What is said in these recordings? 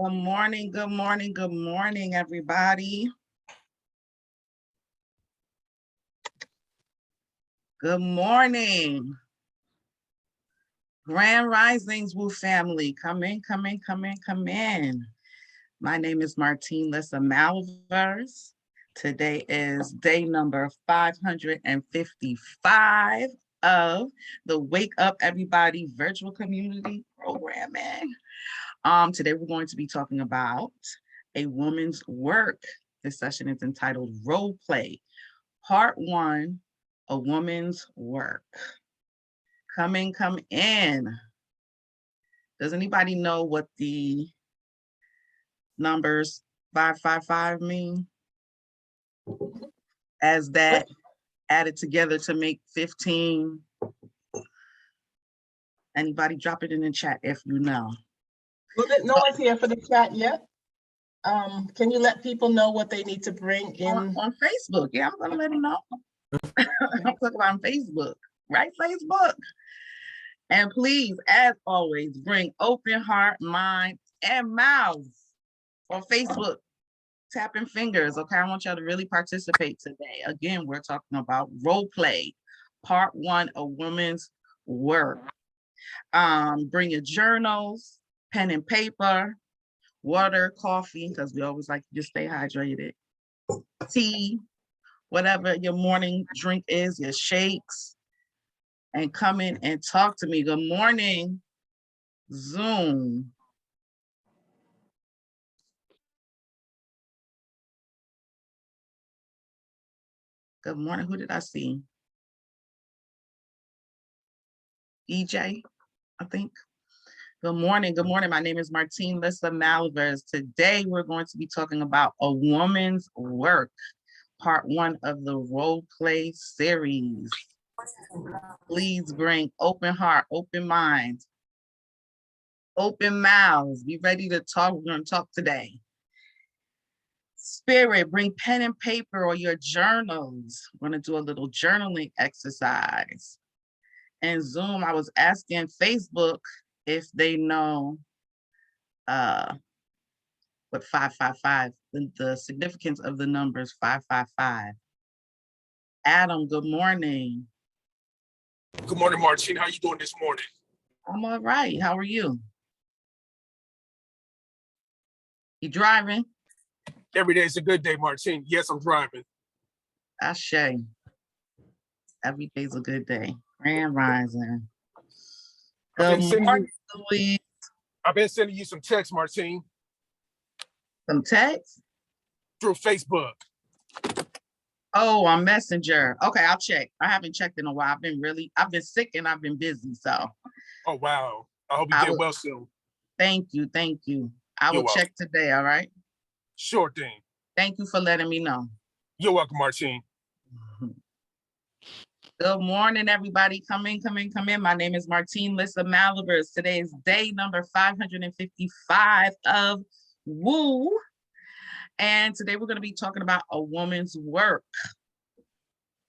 Good morning, everybody. Good morning. Grand Risings, Woo family. Come in. My name is Martine Lissa Malivers. Today is day number 555 of the Wake Up Everybody virtual community programming. Today we're going to be talking about a woman's work. This session is entitled Role Play, Part 1, A Woman's Work. Come in. Does anybody know what the numbers 555 mean? As that added together to make 15. Anybody drop it in the chat if you know. Well, no one's here for the chat yet. Can you let people know what they need to bring in? On Facebook. Yeah, I'm gonna let them know. I'm talking about on Facebook, right? Facebook. And please, as always, bring open heart, mind, and mouth on Facebook. Tapping fingers, okay? I want y'all to really participate today. Again, we're talking about role play, part 1, a woman's work. Bring your journals, pen and paper, water, coffee, because we always like to just stay hydrated, tea, whatever your morning drink is, your shakes, and come in and talk to me. Good morning, Zoom. Good morning. Who did I see? EJ, I think. Good morning. My name is Martine Lissa Malivers. Today, we're going to be talking about a woman's work, part 1 of the role play series. Please bring open heart, open mind, open mouths. Be ready to talk. We're going to talk today. Spirit, bring pen and paper or your journals. We're going to do a little journaling exercise. And Zoom, I was asking Facebook if they know what 555, the significance of the numbers 555. Adam, good morning. Good morning, Martine. How you doing this morning? I'm all right. How are you? You driving? Every day is a good day, Martine. Yes, I'm driving. Ashe. Every day's a good day. Grand Rising. Good morning, Louise. I've been sending you some texts, Martine. Some texts? Through Facebook. Oh, on Messenger. Okay, I'll check. I haven't checked in a while. I've been sick and I've been busy, so. Oh, wow. I hope you get well soon. Thank you. I will check today, all right? Sure thing. Thank you for letting me know. You're welcome, Martine. Good morning, everybody. Come in. My name is Martine Lissa Malivers. Today is day number 555 of Woo. And today we're going to be talking about a woman's work.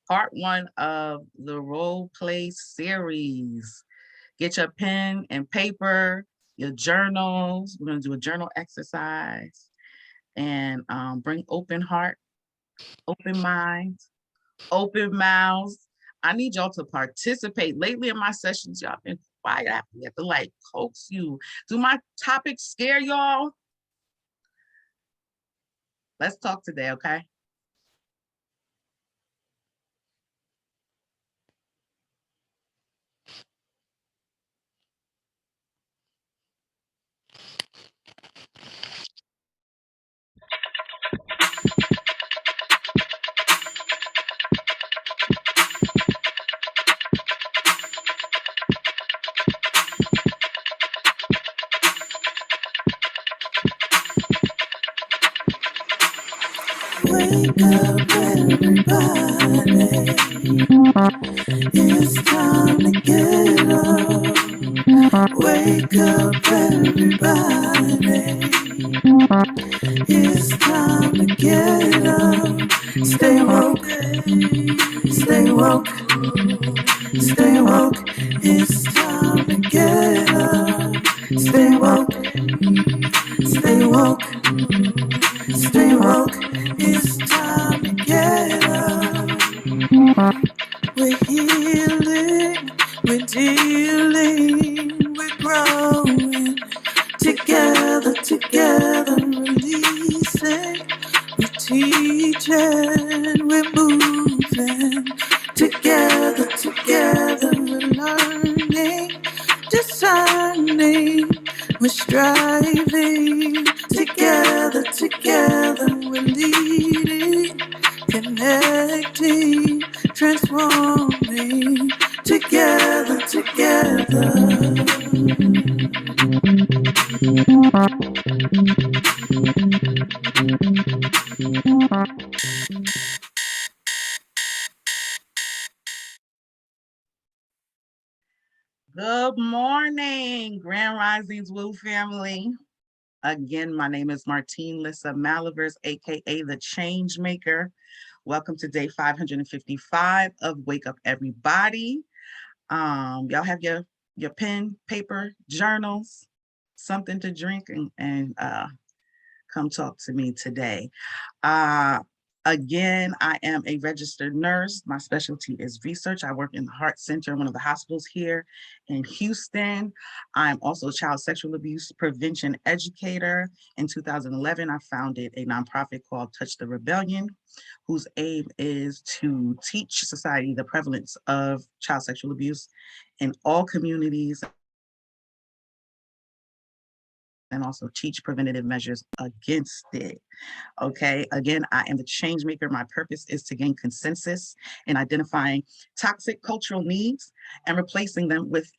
Part 1 of the role play series. Get your pen and paper, your journals. We're going to do a journal exercise. And bring open heart, open minds, open mouths. I need y'all to participate. Lately in my sessions, y'all been quiet. I have to like coax you. Do my topics scare y'all? Let's talk today, okay? Wake up everybody, it's time to get up. Wake up everybody, it's time to get up. Stay woke, stay woke, stay woke. It's time to get up. Stay woke, stay woke, stay woke. It's time to get up. We're healing, we're dealing, we're growing. Together, together, releasing. We're teaching, we're moving. Together, together, we're learning, discerning, we're striving. Together, together, we're leading, connecting, transforming. Together, together. Good morning, Grand Risings Woo family. Again, my name is Martine Lissa Malivers, aka the Change Maker. Welcome to day 555 of Wake Up Everybody. Y'all have your pen, paper, journals, something to drink, and come talk to me today. Again, I am a registered nurse. My specialty is research. I work in the Heart Center, one of the hospitals here in Houston. I'm also a child sexual abuse prevention educator. In 2011, I founded a nonprofit called Touch the Rebellion, whose aim is to teach society the prevalence of child sexual abuse in all communities, and also teach preventative measures against it. Okay, again, I am the change maker. My purpose is to gain consensus in identifying toxic cultural needs and replacing them with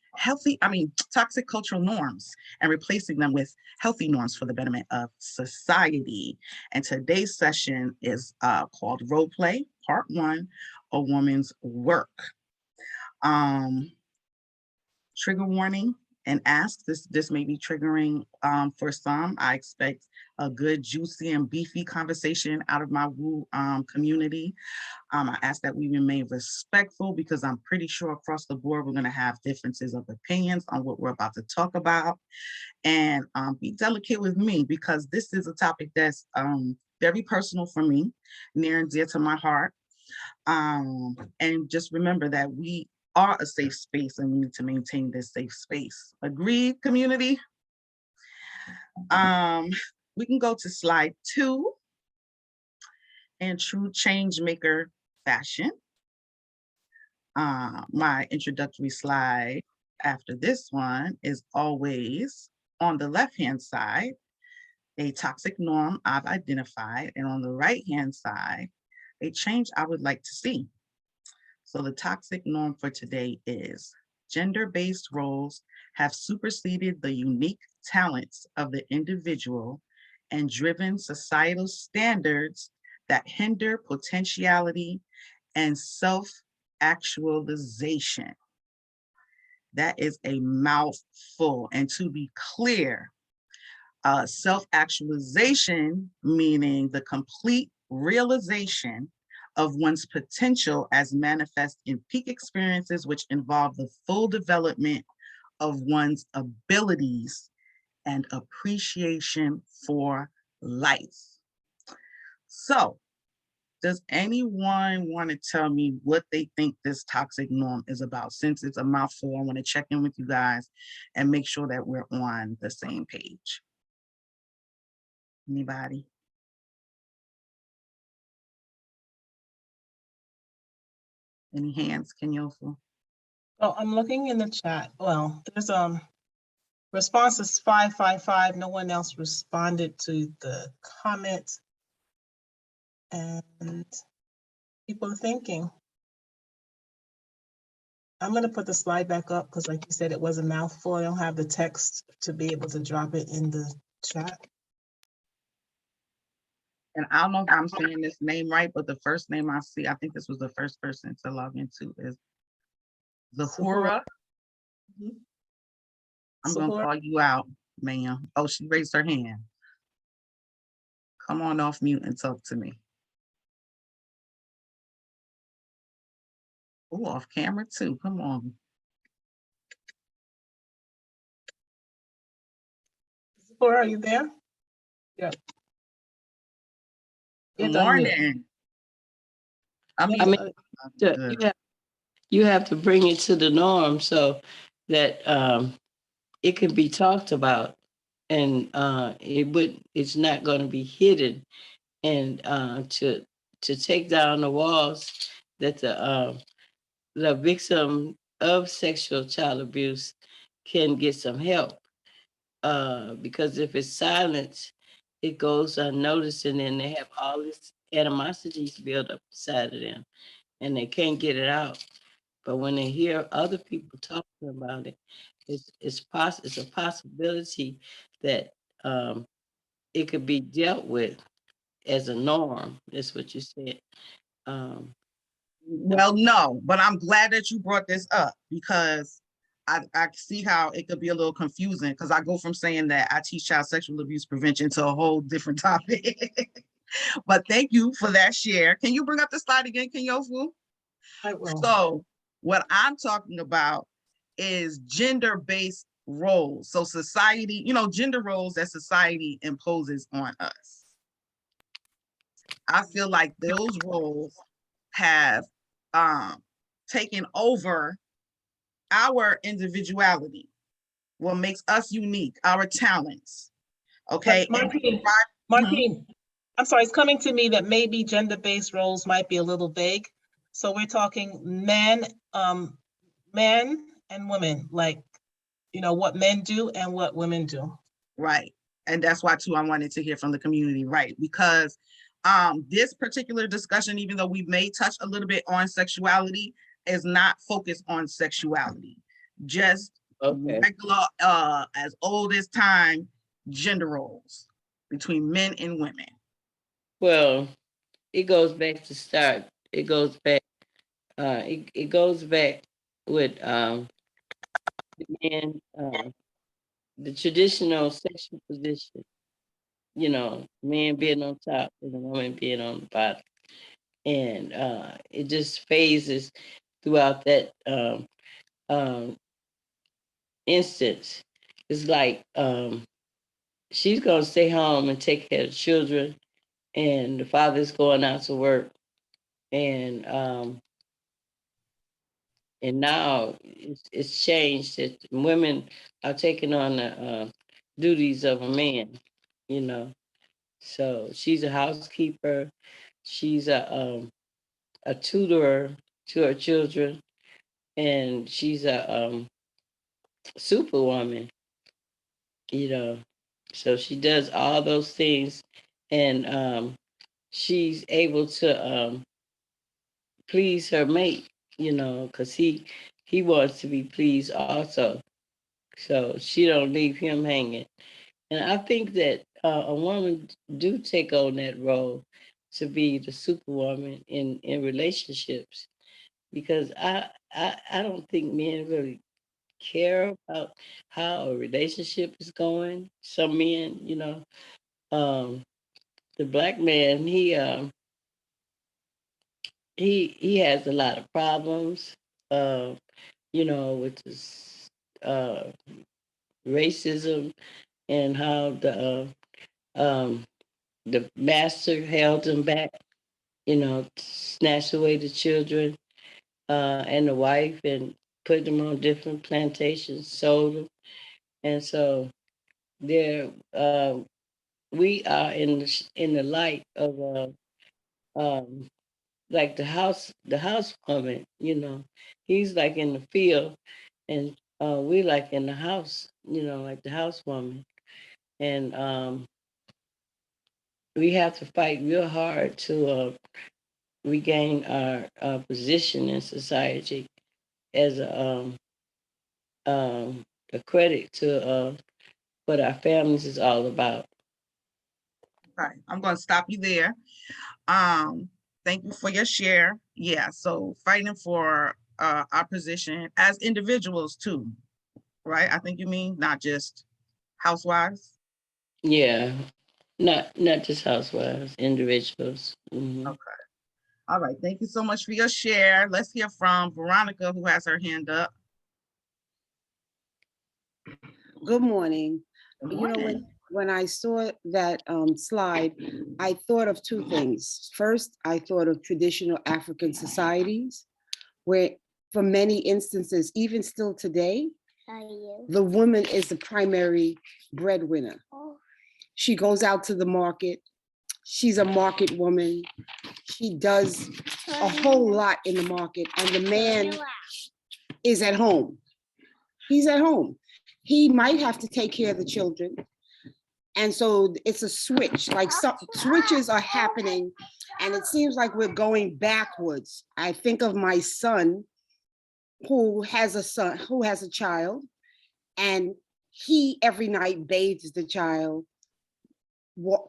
toxic cultural norms and replacing them with healthy norms for the betterment of society. And today's session is called Role Play, Part 1, A Woman's Work. Trigger warning and ask. This may be triggering for some. I expect a good, juicy, and beefy conversation out of my Woo community. I ask that we remain respectful because I'm pretty sure across the board we're going to have differences of opinions on what we're about to talk about. And be delicate with me because this is a topic that's very personal for me, near and dear to my heart. And just remember that we are a safe space and we need to maintain this safe space. Agreed, community? We can go to slide 2 in true change maker fashion. My introductory slide after this one is always on the left-hand side, a toxic norm I've identified, and on the right-hand side, a change I would like to see. So the toxic norm for today is gender-based roles have superseded the unique talents of the individual and driven societal standards that hinder potentiality and self-actualization. That is a mouthful. And to be clear, self-actualization meaning the complete realization of one's potential as manifest in peak experiences, which involve the full development of one's abilities and appreciation for life. So, does anyone want to tell me what they think this toxic norm is about? Since it's a mouthful, I want to check in with you guys and make sure that we're on the same page. Anybody? Any hands, Kenyofu? Oh, I'm looking in the chat. Well, there's responses 555. No one else responded to the comments. And people are thinking. I'm going to put the slide back up because like you said, it was a mouthful. I don't have the text to be able to drop it in the chat. And I don't know if I'm saying this name right, but the first name I see, I think this was the first person to log into, is Zahura. Mhm. I'm going to call you out, ma'am. Oh, she raised her hand. Come on off mute and talk to me. Oh, off camera too. Come on. Zahura, are you there? Good. Good You're done, morning. I mean, I mean, good. you have to bring it to the norm so that it can be talked about, and it's not going to be hidden, and to take down the walls that the victim of sexual child abuse can get some help, because if it's silence, it goes unnoticed, and then they have all this animosities built up inside of them, and they can't get it out. But when they hear other people talking about it, it's a possibility that um, it could be dealt with as a norm. That's what you said. Um, Well, no, but I'm glad that you brought this up because I see how it could be a little confusing because I go from saying that I teach child sexual abuse prevention to a whole different topic. But thank you for that share. Can you bring up the slide again, Kenyofu? I will. So what I'm talking about is gender-based roles. So society, gender roles that society imposes on us. I feel like those roles have taken over our individuality, what makes us unique, our talents. Okay. But Martine, I'm sorry, it's coming to me that maybe gender-based roles might be a little vague. So we're talking men and women, like, what men do and what women do. Right. And that's why too I wanted to hear from the community, right? Because this particular discussion, even though we may touch a little bit on sexuality, is not focused on sexuality. Just okay. regular as old as time gender roles between men and women. Well, it goes back to start. It goes back. It goes back with the man, the traditional sexual position. Man being on top and the woman being on the bottom, and it just phases throughout that um, instance. It's like she's gonna stay home and take care of the children, and the father's going out to work, and now it's changed that women are taking on the duties of a man. You know, so she's a housekeeper, she's a tutor to her children, and she's a superwoman. You know, so she does all those things, and she's able to please her mate. Because he wants to be pleased also. So she don't leave him hanging. And I think that a woman do take on that role to be the superwoman in relationships, because I don't think men really care about how a relationship is going. Some men, um, the black man, he has a lot of problems, uh, with this racism, and how the master held him back, snatched away the children and the wife, and put them on different plantations, sold them. And so there, we are in the light of like the housewoman. He's like in the field, and we like in the house, like the housewoman. And we have to fight real hard to regain our position in society as a credit to what our families is all about. Right. I'm going to stop you there. Thank you for your share. Yeah. So fighting for our position as individuals too, right? I think you mean not just housewives. Yeah, not just housewives, individuals. Mm-hmm. Okay. All right. Thank you so much for your share. Let's hear from Veronica, who has her hand up. Good morning. Good You know, morning. when I saw that slide, I thought of two things. First, I thought of traditional African societies where for many instances, even still today, the woman is the primary breadwinner. She goes out to the market. She's a market woman. She does a whole lot in the market, and the man is at home. He's at home. He might have to take care of the children. And so it's a switch, like some switches are happening, and it seems like we're going backwards. I think of my son who has a child, and he every night bathes the child,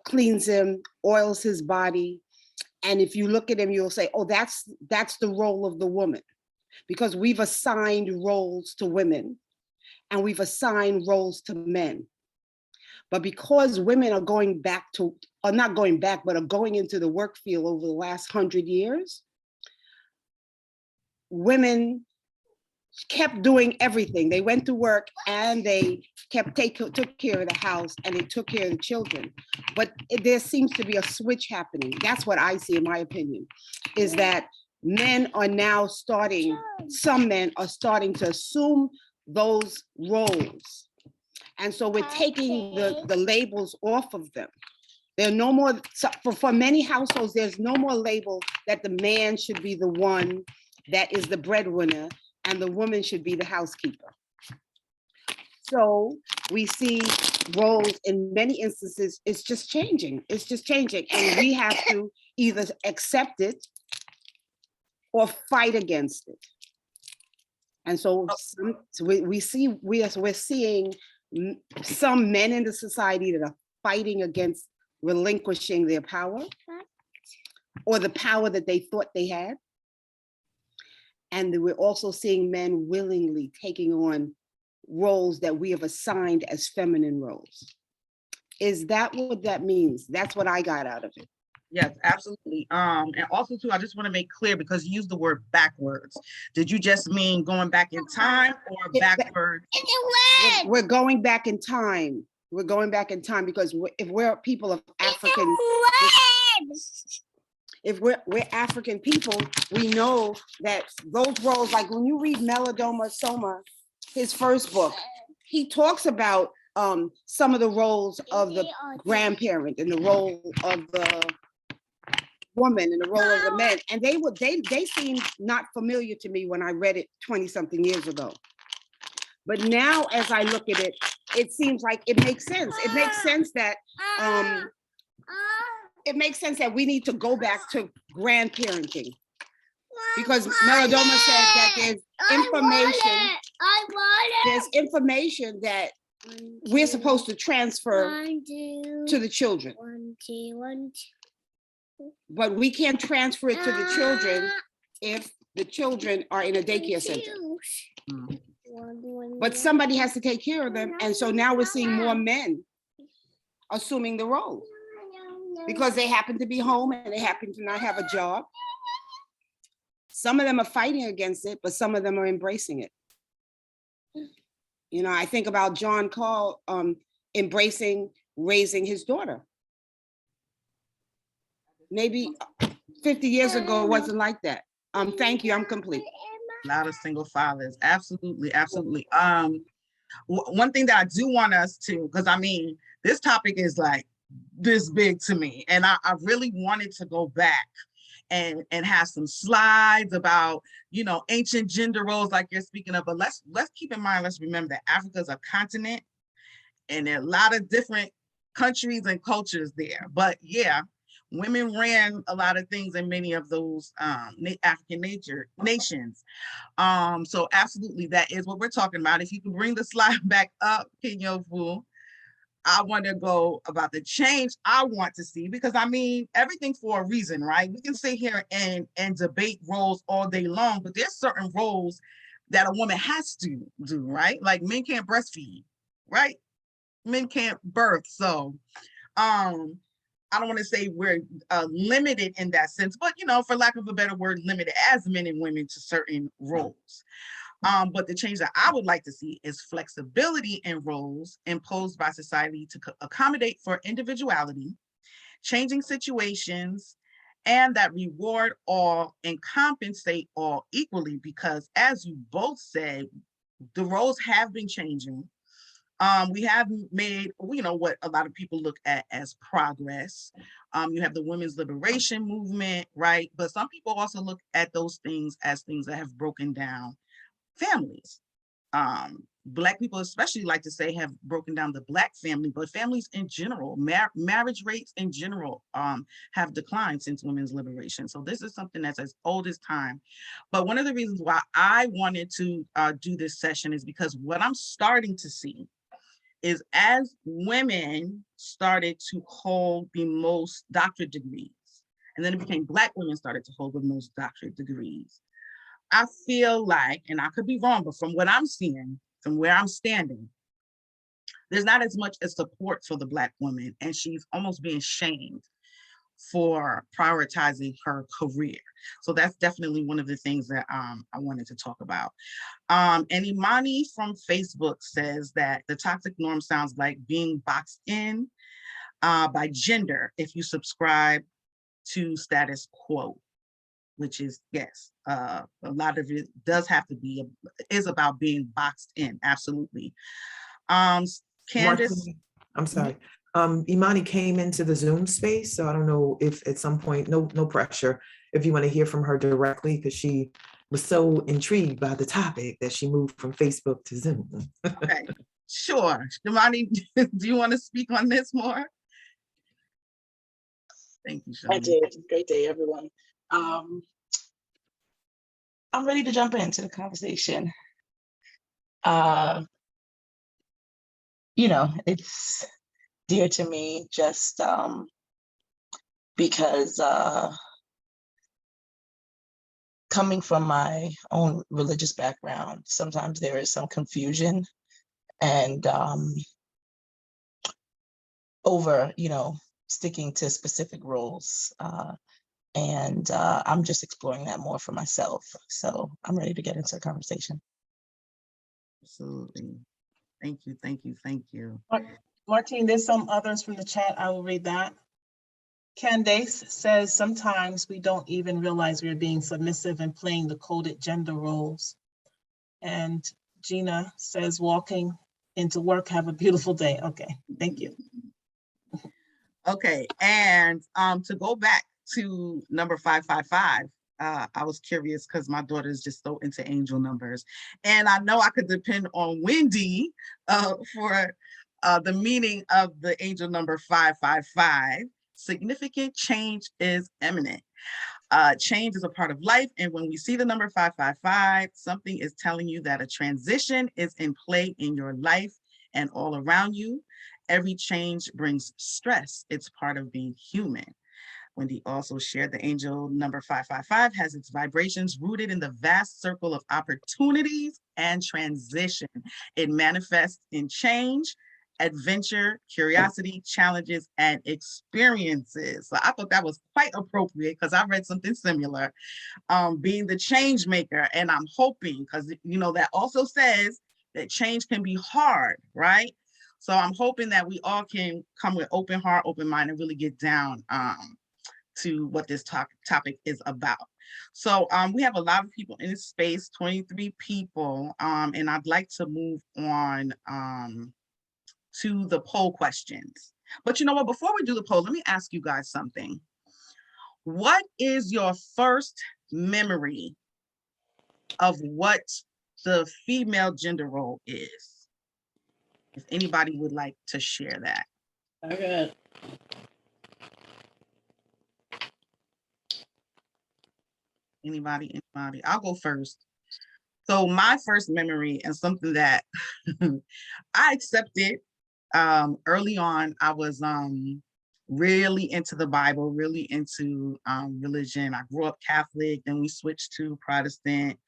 cleans him, oils his body. And if you look at him, you'll say, oh, that's the role of the woman, because we've assigned roles to women and we've assigned roles to men. But because women are going back to, or not going back, but are going into the work field over the last 100 years, women kept doing everything. They went to work and they took care of the house and they took care of the children. But there seems to be a switch happening. That's what I see, in my opinion, is that men are now some men are starting to assume those roles. And so we're taking the labels off of them. There are no more, for many households, there's no more label that the man should be the one that is the breadwinner and the woman should be the housekeeper. So we see roles in many instances, it's just changing. It's just changing. And we have to either accept it or fight against it. And so we're seeing some men in the society that are fighting against relinquishing their power or the power that they thought they had. And we're also seeing men willingly taking on roles that we have assigned as feminine roles. Is that what that means? That's what I got out of it. Yes, absolutely. And also too, I just want to make clear, because you used the word backwards. Did you just mean going back in time or backwards? We're going back in time. We're going back in time because if we're people of African, if we're African people, we know that those roles, like when you read Melodoma Soma, his first book, he talks about some of the roles of the grandparent and the role of the woman and the role of the men. And they seemed not familiar to me when I read it 20 something years ago. But now as I look at it, it seems like it makes sense. It makes sense that we need to go back to grandparenting, because Melodoma said that there's information that we're supposed to transfer to the children. But we can't transfer it to the children if the children are in a daycare center. But somebody has to take care of them. And so now we're seeing more men assuming the role because they happen to be home and they happen to not have a job. Some of them are fighting against it, but some of them are embracing it. You know, I think about John Carl embracing raising his daughter. Maybe 50 years ago, it wasn't like that. Thank you, I'm complete. A lot of single fathers, absolutely, absolutely. One thing that I do want us to, because I mean, this topic is like this big to me, and I really wanted to go back and have some slides about, you know, ancient gender roles like you're speaking of. But let's keep in mind, let's remember that Africa is a continent, and there are a lot of different countries and cultures there. But yeah, women ran a lot of things in many of those African nations. So absolutely, that is what we're talking about. If you can bring the slide back up, Kenyofu, I want to go about the change I want to see, because I mean, everything for a reason, right? We can sit here and debate roles all day long, but there's certain roles that a woman has to do, right? Like men can't breastfeed, right? Men can't birth. So I don't want to say we're limited in that sense, but, you know, for lack of a better word, limited as men and women to certain roles. But the change that I would like to see is flexibility in roles imposed by society to accommodate for individuality, changing situations, and that reward all and compensate all equally, because as you both said, the roles have been changing. We have made, what a lot of people look at as progress. You have the women's liberation movement, right? But some people also look at those things as things that have broken down families. Black people especially like to say have broken down the Black family, but families in general, marriage rates in general have declined since women's liberation. So this is something that's as old as time. But one of the reasons why I wanted to do this session is because what I'm starting to see is as women started to hold the most doctorate degrees, and then it became Black women started to hold the most doctorate degrees, I feel like, and I could be wrong, but from what I'm seeing, from where I'm standing, there's not as much as support for the Black woman, and she's almost being shamed for prioritizing her career. So that's definitely one of the things that I wanted to talk about. And Imani from Facebook says that the toxic norm sounds like being boxed in by gender if you subscribe to status quo, which is, yes, a lot of it does have to be, is about being boxed in, absolutely. Candace? Martine, I'm sorry. Imani came into the Zoom space, so I don't know if at some point, no pressure, if you want to hear from her directly, because she was so intrigued by the topic that she moved from Facebook to Zoom. Okay, sure. Imani, do you want to speak on this more? Thank you, Shani. I did. Great day, everyone. I'm ready to jump into the conversation. It's dear to me just because coming from my own religious background, sometimes there is some confusion and over, sticking to specific roles. And I'm just exploring that more for myself. So I'm ready to get into the conversation. Absolutely. Thank you, thank you, thank you. Martine, there's some others from the chat. I will read that. Candace says, sometimes we don't even realize we're being submissive and playing the coded gender roles. And Gina says, walking into work, have a beautiful day. Okay, thank you. Okay, and to go back to number 555, I was curious because my daughter is just so into angel numbers. And I know I could depend on Wendy for the meaning of the angel number 555. Significant change is imminent. Change is a part of life. And when we see the number 555, something is telling you that a transition is in play in your life and all around you. Every change brings stress. It's part of being human. Wendy also shared the angel number 555 has its vibrations rooted in the vast circle of opportunities and transition. It manifests in change, adventure, curiosity, challenges, and experiences. So I thought that was quite appropriate because I read something similar, being the change maker. And I'm hoping, because that also says that change can be hard, right? So I'm hoping that we all can come with open heart, open mind, and really get down to what this topic is about. So we have a lot of people in this space, 23 people, and I'd like to move on to the poll questions. But you know what, before we do the poll, let me ask you guys something. What is your first memory of what the female gender role is? If anybody would like to share that. Okay. Anybody? I'll go first. So my first memory, and something that I accepted early on, I was really into the Bible, really into religion. I grew up Catholic, then we switched to Protestant,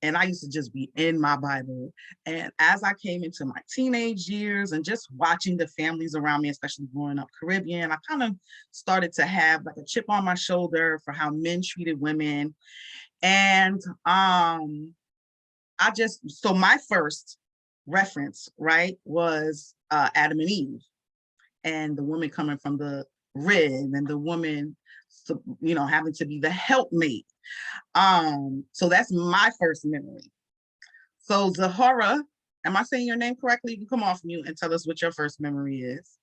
and I used to just be in my Bible. And as I came into my teenage years and just watching the families around me, especially growing up Caribbean, I kind of started to have like a chip on my shoulder for how men treated women. And I so my first reference, right, was Adam and Eve, and the woman coming from the rib, and the woman, having to be the helpmate. So that's my first memory. So Zahara, am I saying your name correctly? You can come off mute and tell us what your first memory is.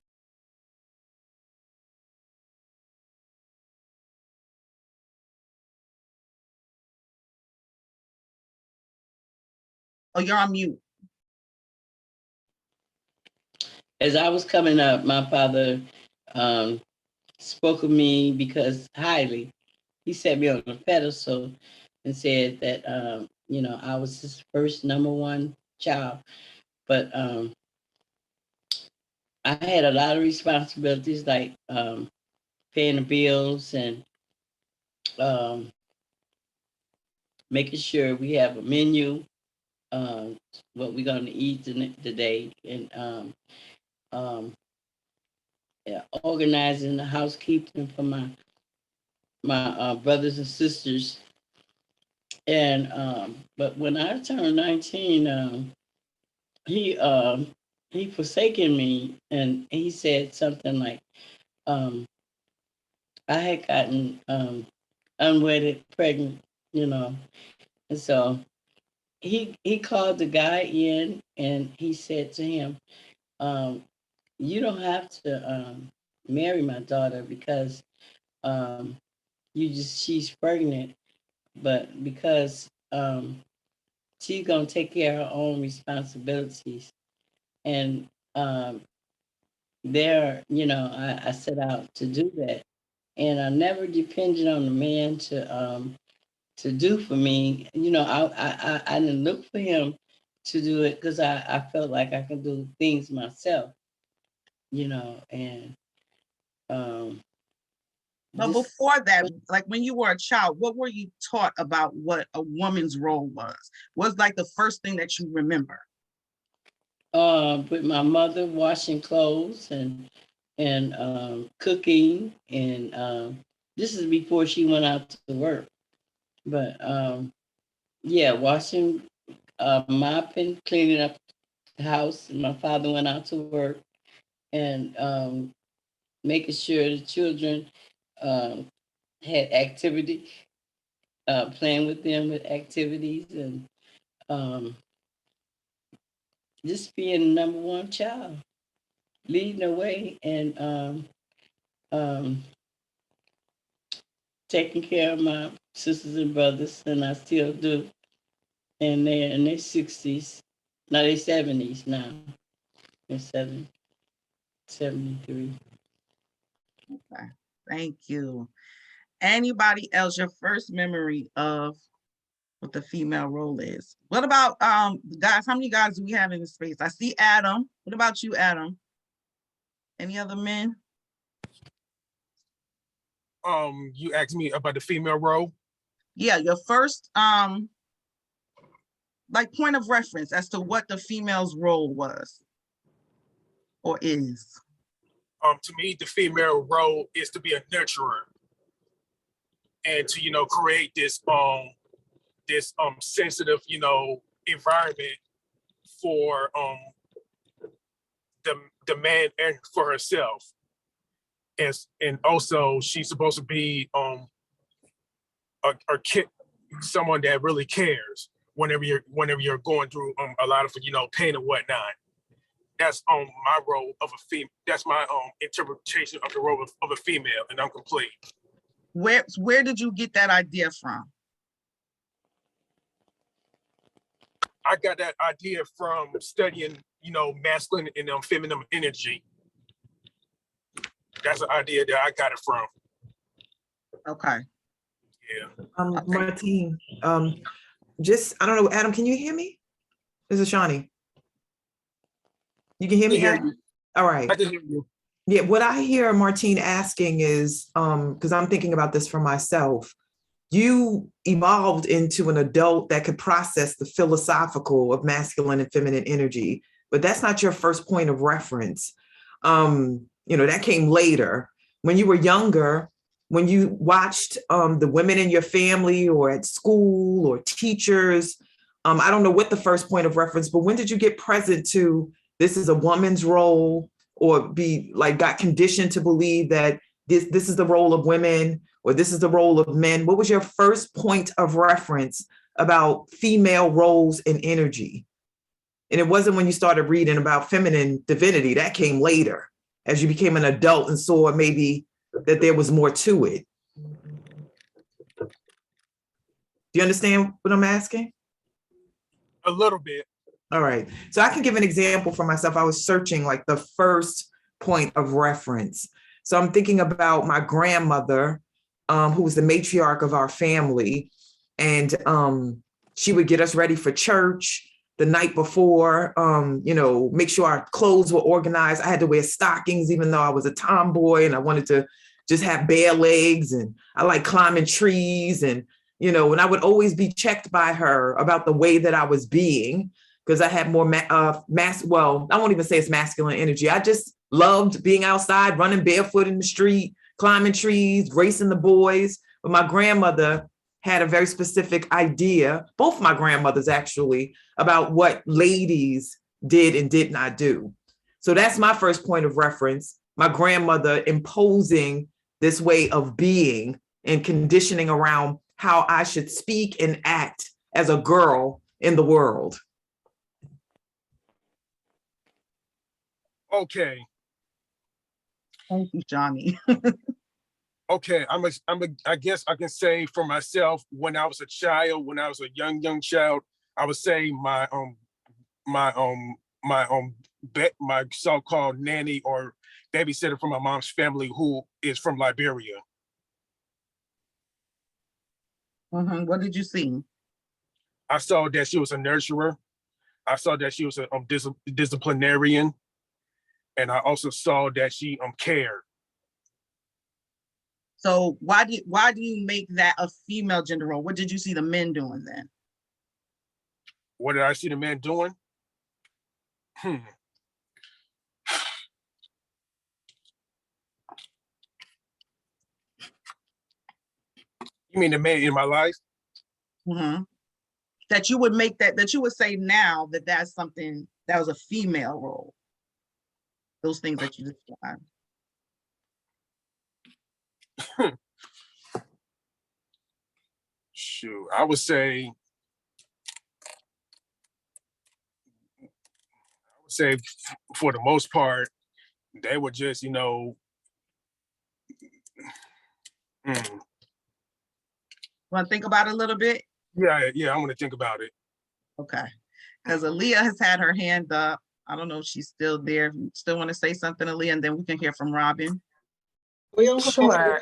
Oh, you're on mute. As I was coming up, my father spoke of me because highly. He set me on a pedestal and said that, I was his first number one child. But I had a lot of responsibilities, like paying the bills and making sure we have a menu, what we're going to eat today, and organizing the housekeeping for my brothers and sisters. And but when I turned 19, he forsaken me, and he said something like, I had gotten unwedded pregnant, and so he called the guy in, and he said to him, you don't have to marry my daughter because she's pregnant, but because she's gonna take care of her own responsibilities. And I set out to do that, and I never depended on the man to do for me. I didn't look for him to do it because I felt like I could do things myself. And But before that, like when you were a child, what were you taught about what a woman's role was? What's like the first thing that you remember? With my mother washing clothes and cooking, and this is before she went out to work. But washing, mopping, cleaning up the house. And my father went out to work, and making sure the children had activity, playing with them with activities, and just being the number one child, leading the way, and taking care of my sisters and brothers, and I still do. And they're in their 60s. No, they're 70s now. They're 73. Okay, thank you. Anybody else, your first memory of what the female role is? What about guys? How many guys do we have in the space? I see Adam. What about you, Adam? Any other men? You asked me about the female role. Yeah, your first like point of reference as to what the female's role was or is. To me, the female role is to be a nurturer and to create this sensitive environment for the man and for herself. And also she's supposed to be someone that really cares whenever you're going through a lot of pain and whatnot. That's my role of a female. That's my interpretation of the role of a female, and I'm complete. Where did you get that idea from? I got that idea from studying, masculine and feminine energy. That's the idea that I got it from. Okay. Yeah. Okay. Martine, I don't know, Adam, can you hear me? This is Shawnee. You can hear me, Adam? All right. I can hear you. Yeah, what I hear Martine asking is, because I'm thinking about this for myself, you evolved into an adult that could process the philosophical of masculine and feminine energy, but that's not your first point of reference. That came later. When you were younger, when you watched the women in your family or at school or teachers, I don't know what the first point of reference, but when did you get present to this is a woman's role, or be like got conditioned to believe that this is the role of women, or this is the role of men? What was your first point of reference about female roles and energy? And it wasn't when you started reading about feminine divinity. That came later as you became an adult and saw maybe that there was more to it. Do you understand what I'm asking? A little bit. All right. So I can give an example for myself. I was searching like the first point of reference. So I'm thinking about my grandmother, who was the matriarch of our family. And she would get us ready for church the night before, make sure our clothes were organized. I had to wear stockings, even though I was a tomboy and I wanted to just have bare legs. And I like climbing trees. And, and I would always be checked by her about the way that I was being, because I had more I won't even say it's masculine energy. I just loved being outside, running barefoot in the street, climbing trees, racing the boys. But my grandmother had a very specific idea, both my grandmothers actually, about what ladies did and did not do. So that's my first point of reference. My grandmother imposing this way of being and conditioning around how I should speak and act as a girl in the world. Okay. Thank you, Johnny. Okay, I guess I can say for myself, when I was a child, when I was a young child, I would say my so-called nanny or babysitter from my mom's family, who is from Liberia. What did you see? I saw that she was a nurturer. I saw that she was a disciplinarian, and I also saw that she cared. So why do you make that a female gender role? What did you see the men doing then? What did I see the men doing? You mean the man in my life? That you would make that you would say now that that's something that was a female role. Those things that you described. Shoot, I would say for the most part, they were just, Want to think about it a little bit? Yeah, I want to think about it. Okay. Because Aaliyah has had her hand up. I don't know if she's still there. If you still want to say something, Aaliyah, and then we can hear from Robin. Sure.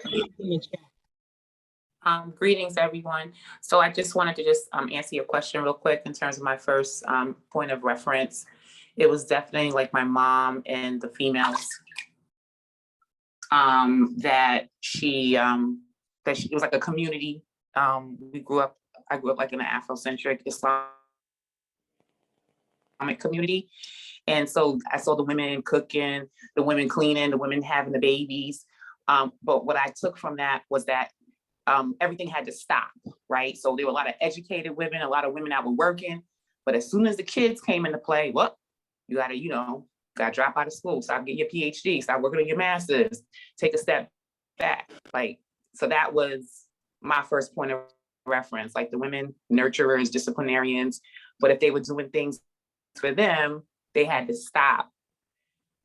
Greetings, everyone. So I just wanted to answer your question real quick in terms of my first point of reference. It was definitely like my mom and the females that it was like a community. I grew up like in an Afrocentric Islamic community. And so I saw the women cooking, the women cleaning, the women having the babies. But what I took from that was that everything had to stop, right? So there were a lot of educated women, a lot of women that were working. But as soon as the kids came into play, well, you gotta drop out of school, stop getting your PhD, stop working on your master's, take a step back. Like, so that was my first point of reference, like the women nurturers, disciplinarians. But if they were doing things for them, they had to stop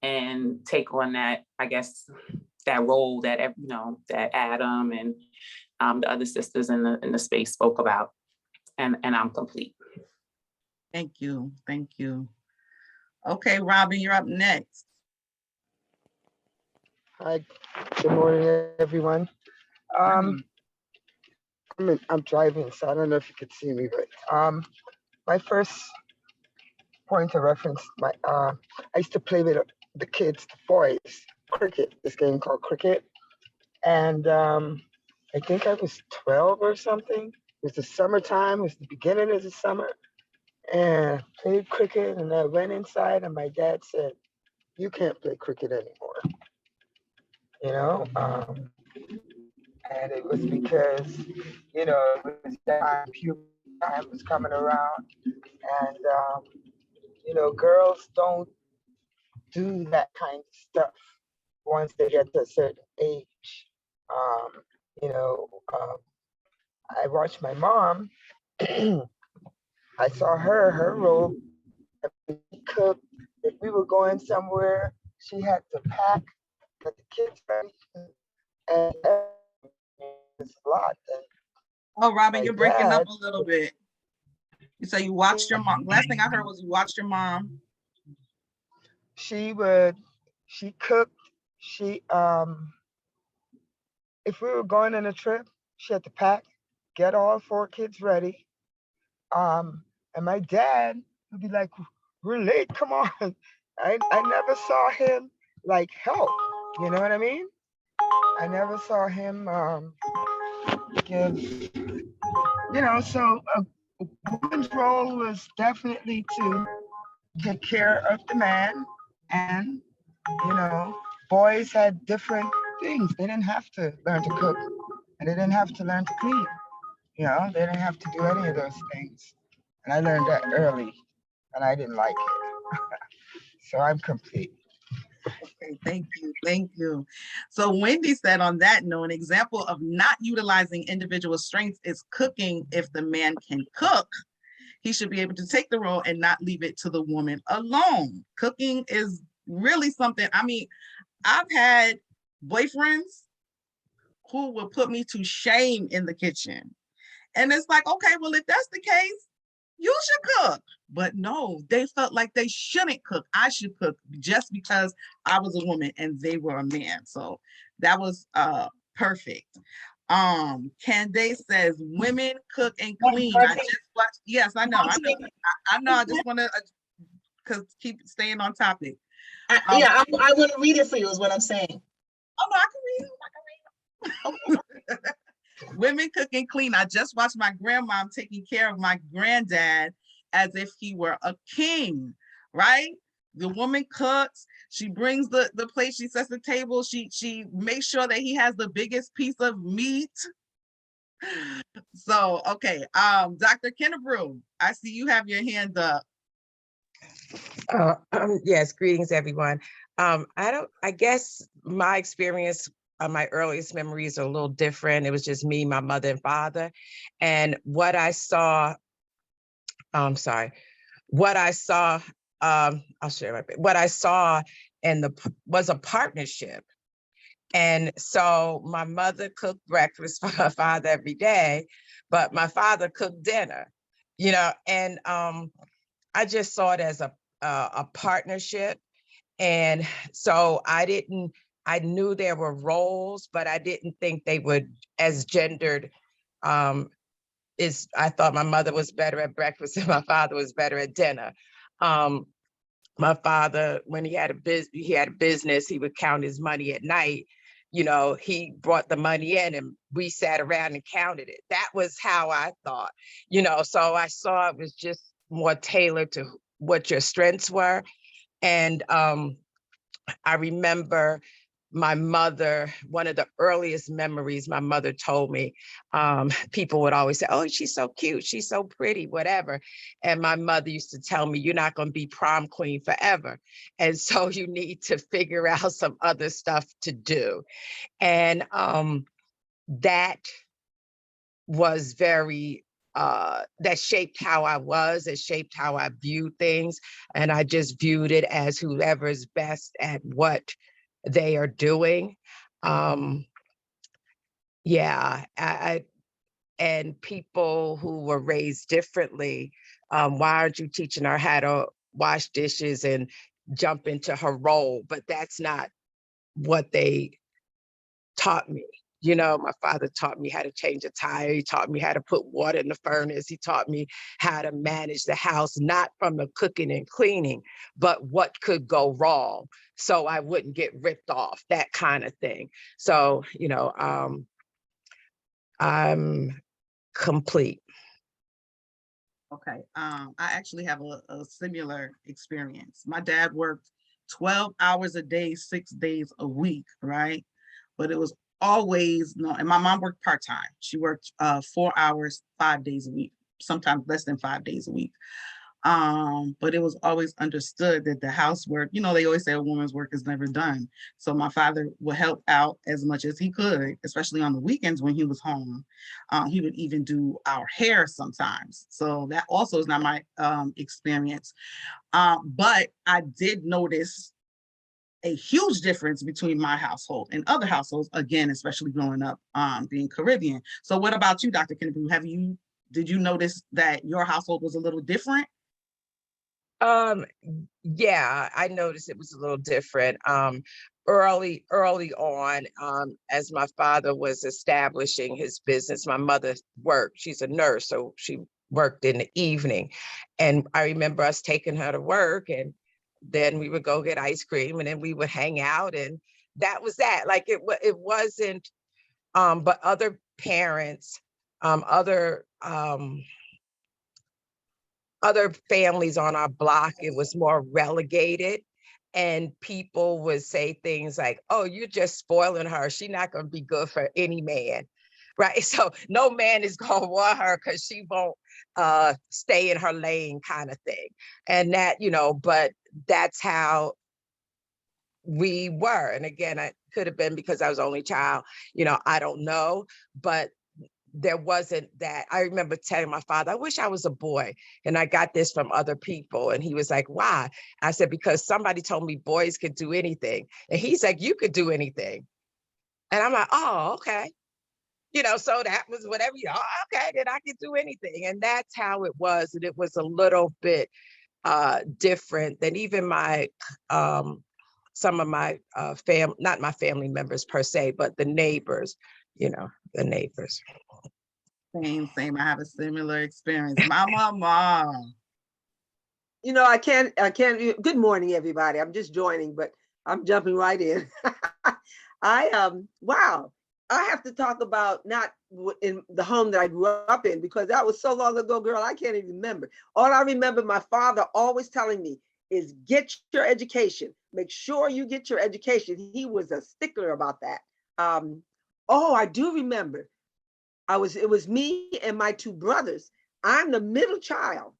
and take on that, I guess, that role that, that Adam and the other sisters in the space spoke about. And I'm complete. Thank you. Thank you. Okay, Robin, you're up next. Hi, good morning, everyone. I'm driving, so I don't know if you could see me, but my first point of reference, I used to play with the kids, the boys, cricket, this game called cricket. And I think I was 12 or something. It was the summertime, it was the beginning of the summer. And I played cricket, and I went inside, and my dad said, "You can't play cricket anymore." And it was because, it was time puberty, time was coming around, and girls don't do that kind of stuff once they get to a certain age. Um, you know, um, I watched my mom. I saw her role. If we cooked, if we were going somewhere, she had to pack, get the kids ready, and it's a lot. And Oh, Robin, my you're breaking up dad, a little bit. So you watched your mom. Last thing I heard was you watched your mom. she cooked. She if we were going on a trip, she had to pack, get all 4 kids ready. And my dad would be like, "We're late. Come on." I never saw him like help. You know what I mean? I never saw him give. So a woman's role was definitely to take care of the man, and boys had different things. They didn't have to learn to cook, and they didn't have to learn to clean. They didn't have to do any of those things. And I learned that early, and I didn't like it. So I'm complete. Okay, thank you, thank you. So Wendy said on that note, an example of not utilizing individual strengths is cooking. If the man can cook, he should be able to take the role and not leave it to the woman alone. Cooking is really something, I mean, I've had boyfriends who will put me to shame in the kitchen. And it's like, okay, well, if that's the case, you should cook. But no, they felt like they shouldn't cook. I should cook just because I was a woman and they were a man. So that was perfect. Candace says women cook and clean. I just watched, yes, I know. I just want to because keep staying on topic. I want to read it for you is what I'm saying. Oh no, I can read it. Women cook and clean. I just watched my grandmom taking care of my granddad as if he were a king, right? The woman cooks, she brings the plate, she sets the table, she makes sure that he has the biggest piece of meat. So, okay, Dr. Kennebrew, I see you have your hand up. Yes, greetings, everyone. I guess my experience, my earliest memories are a little different. It was just me, my mother and father. And what I saw, I'll share what I saw was a partnership. And so my mother cooked breakfast for her father every day, but my father cooked dinner, and I just saw it as a partnership. And so I knew there were roles, but I didn't think they would as gendered. I thought my mother was better at breakfast and my father was better at dinner. My father, when he had a business, he would count his money at night. He brought the money in and we sat around and counted it. That was how I thought, so I saw it was just more tailored to what your strengths were. And I remember my mother, one of the earliest memories my mother told me, people would always say, "Oh, she's so cute, she's so pretty, whatever." And my mother used to tell me, "You're not going to be prom queen forever. And so you need to figure out some other stuff to do." And that was that shaped how I was, it shaped how I viewed things. And I just viewed it as whoever's best at what they are doing. And people who were raised differently, why aren't you teaching her how to wash dishes and jump into her role? But that's not what they taught me. My father taught me how to change a tire. He taught me how to put water in the furnace. He taught me how to manage the house, not from the cooking and cleaning, but what could go wrong so I wouldn't get ripped off, that kind of thing. So, I'm complete. Okay, I actually have a similar experience. My dad worked 12 hours a day, 6 days a week, right? But it was always no, and my mom worked part-time. She worked 4 hours, 5 days a week. sometimes less than 5 days a week. But it was always understood that the housework, they always say a woman's work is never done. So my father would help out as much as he could, especially on the weekends when he was home. He would even do our hair sometimes. So that also is not my experience. But I did notice a huge difference between my household and other households, again, especially growing up being Caribbean. So what about you, Dr. Kennedy? Did you notice that your household was a little different? Yeah, I noticed it was a little different. Early on, as my father was establishing his business, my mother worked. She's a nurse, so she worked in the evening. And I remember us taking her to work, and then we would go get ice cream, and then we would hang out, and that was that. Like it wasn't. But other parents, other families on our block, it was more relegated. And people would say things like, oh, you're just spoiling her. She's not going to be good for any man. Right. So no man is going to want her because she won't stay in her lane, kind of thing. And that, but that's how we were. And again, I could have been because I was only child, I don't know. But there wasn't that. I remember telling my father, I wish I was a boy. And I got this from other people. And he was like, why? I said, because somebody told me boys could do anything. And he's like, you could do anything. And I'm like, oh, okay. So that was whatever okay, then I could do anything. And that's how it was. And it was a little bit different than even my, some of my not my family members per se, but the neighbors, the neighbors. Same. I have a similar experience. My mama. I can't, good morning, everybody. I'm just joining, but I'm jumping right in. Wow. I have to talk about not in the home that I grew up in, because that was so long ago, girl, I can't even remember. All I remember my father always telling me is get your education. Make sure you get your education. He was a stickler about that. I do remember. It was me and my two brothers. I'm the middle child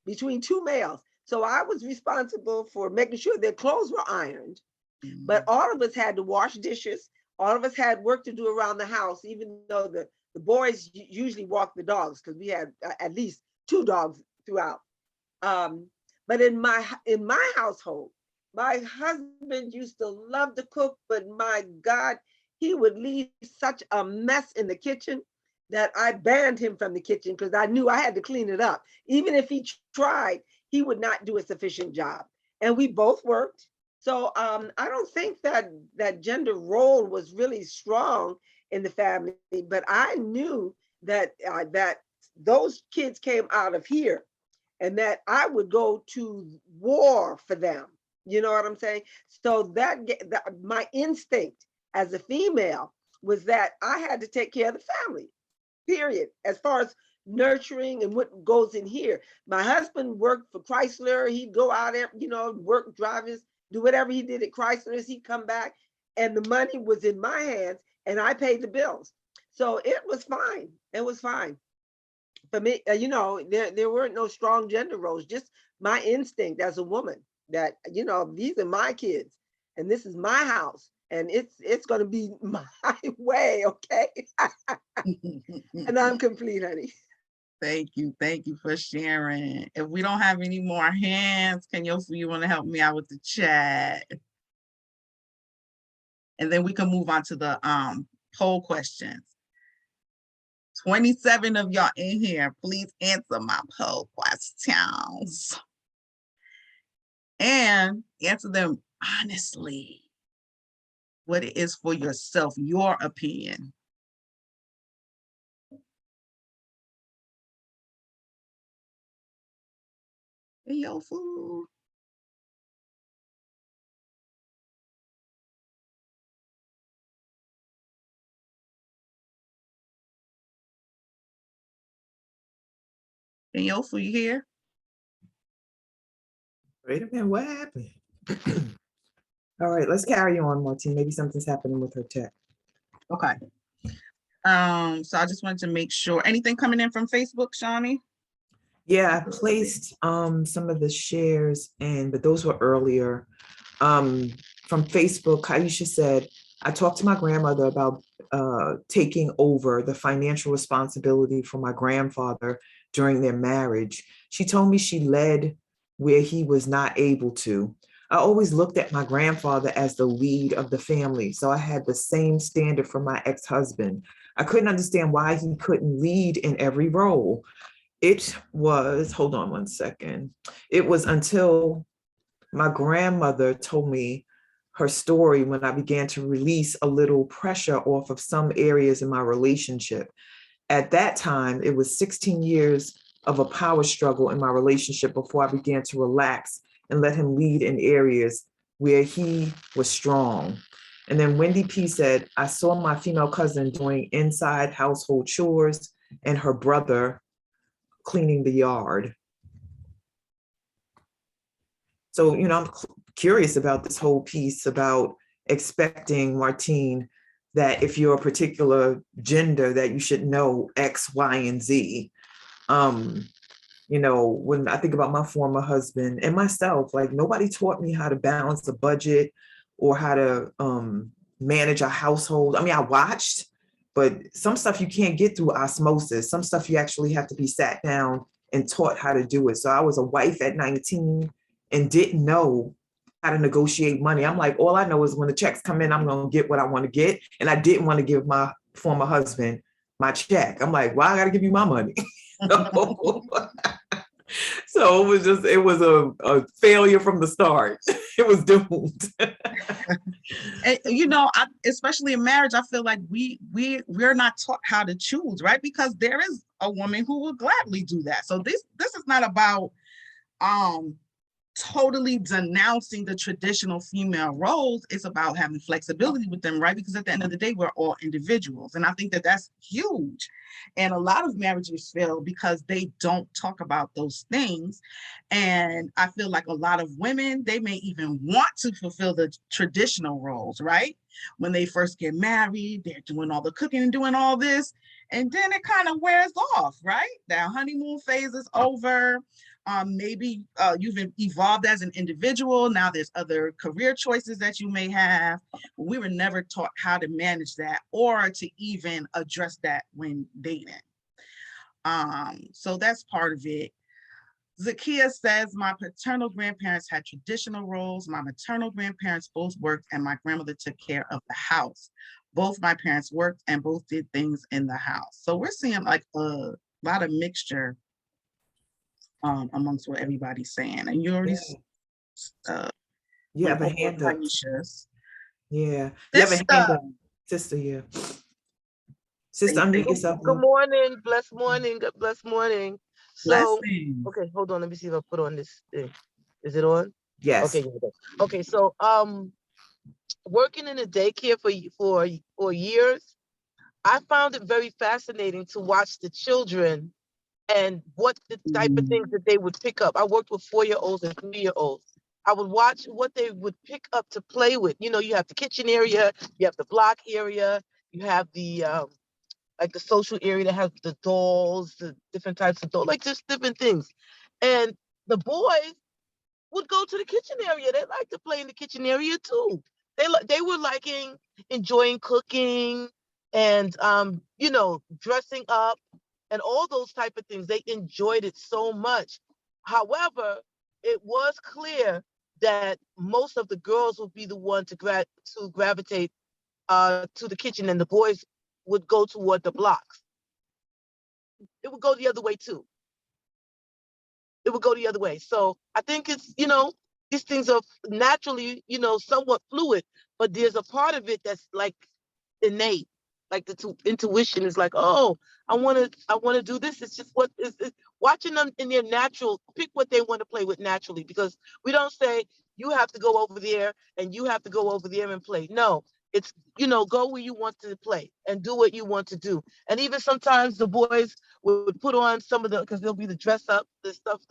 between two males. So I was responsible for making sure their clothes were ironed, but all of us had to wash dishes. All of us had work to do around the house, even though the boys usually walked the dogs, because we had at least 2 dogs throughout. But in my household, my husband used to love to cook, but my God, he would leave such a mess in the kitchen that I banned him from the kitchen because I knew I had to clean it up. Even if he tried, he would not do a sufficient job. And we both worked. So I don't think that gender role was really strong in the family, but I knew that those kids came out of here and that I would go to war for them. You know what I'm saying? So that my instinct as a female was that I had to take care of the family, period. As far as nurturing and what goes in here. My husband worked for Chrysler. He'd go out there, work, drivers, do whatever he did at Chrysler's. He'd come back and the money was in my hands and I paid the bills. So it was fine. It was fine. For me, there weren't no strong gender roles, just my instinct as a woman that, these are my kids and this is my house and it's going to be my way. Okay. And I'm complete, honey. Thank you for sharing. If we don't have any more hands, you want to help me out with the chat? And then we can move on to the poll questions. 27 of y'all in here, please answer my poll questions. And answer them honestly. What it is for yourself, your opinion. Hey, yo, food. Hey, yo, food, you here? Wait a minute, what happened? All right, let's carry on, Martine. Maybe something's happening with her tech. Okay. So I just wanted to make sure. Anything coming in from Facebook, Shawnee? Yeah, I placed some of the shares in, but those were earlier. From Facebook, Kaisha said, I talked to my grandmother about taking over the financial responsibility for my grandfather during their marriage. She told me she led where he was not able to. I always looked at my grandfather as the lead of the family, so I had the same standard for my ex-husband. I couldn't understand why he couldn't lead in every role. It was, hold on one second. It was until my grandmother told me her story when I began to release a little pressure off of some areas in my relationship. At that time, it was 16 years of a power struggle in my relationship before I began to relax and let him lead in areas where he was strong. And then Wendy P said, I saw my female cousin doing inside household chores and her brother cleaning the yard. So, I'm curious about this whole piece about expecting, Martine, that if you're a particular gender, that you should know X, Y, and Z. When I think about my former husband and myself, like nobody taught me how to balance a budget or how to manage a household. I mean, I watched, but some stuff you can't get through osmosis. Some stuff you actually have to be sat down and taught how to do it. So I was a wife at 19 and didn't know how to negotiate money. I'm like, all I know is when the checks come in, I'm going to get what I want to get. And I didn't want to give my former husband my check. I'm like, why I got to give you my money? So it was a failure from the start. It was doomed. And, especially in marriage, I feel like we're not taught how to choose, right? Because there is a woman who will gladly do that. So this is not about totally denouncing the traditional female roles. It's about having flexibility with them, right? Because at the end of the day, we're all individuals. And I think that that's huge. And a lot of marriages fail because they don't talk about those things. And I feel like a lot of women, they may even want to fulfill the traditional roles, right? When they first get married, they're doing all the cooking and doing all this. And then it kind of wears off, right? That honeymoon phase is over. Maybe you've evolved as an individual. Now there's other career choices that you may have. We were never taught how to manage that or to even address that when dating. So that's part of it. Zakia says, my paternal grandparents had traditional roles. My maternal grandparents both worked and my grandmother took care of the house. Both my parents worked and both did things in the house. So we're seeing like a lot of mixture amongst what everybody's saying. And you already you have a hand up. Yeah. You have a hand up. Sister, yeah. Sister, unmute yourself. Good morning. Blessed morning. Blessed morning. So, okay, hold on. Let me see if I put on this thing. Is it on? Yes. Okay. Okay. So, working in a daycare for years, I found it very fascinating to watch the children and what the type of things that they would pick up. I worked with 4-year-olds and 3-year-olds. I would watch what they would pick up to play with. You have the kitchen area, you have the block area, you have the like the social area that has the dolls, the different types of dolls, like just different things. And the boys would go to the kitchen area. They like to play in the kitchen area too. They were enjoying cooking and dressing up and all those type of things. They enjoyed it so much. However, it was clear that most of the girls would be the one to gravitate to the kitchen, and the boys would go toward the blocks. It would go the other way too. It would go the other way. So I think it's, these things are naturally, somewhat fluid, but there's a part of it that's like innate. Like the intuition is like, oh, I want to do this. It's just what is watching them in their natural, pick what they want to play with naturally, because we don't say you have to go over there and you have to go over there and play. No, it's, go where you want to play and do what you want to do. And even sometimes the boys would put on some of because there'll be the dress up, the stuff,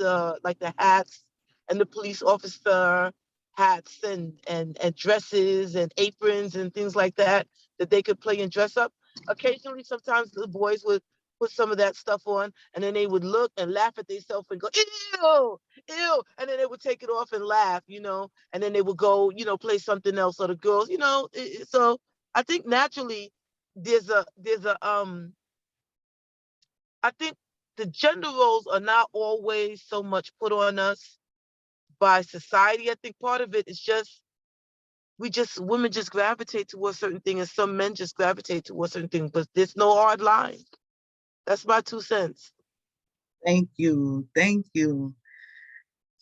like the hats and the police officer hats and dresses and aprons and things like that they could play and dress up. Occasionally, sometimes the boys would put some of that stuff on, and then they would look and laugh at themselves and go, ew, ew, and then they would take it off and laugh, and then they would go, play something else. Or the girls, so I think naturally I think the gender roles are not always so much put on us by society. I think part of it is just women just gravitate towards certain things, and some men just gravitate towards certain things, but there's no hard line. That's my 2 cents. Thank you. Thank you.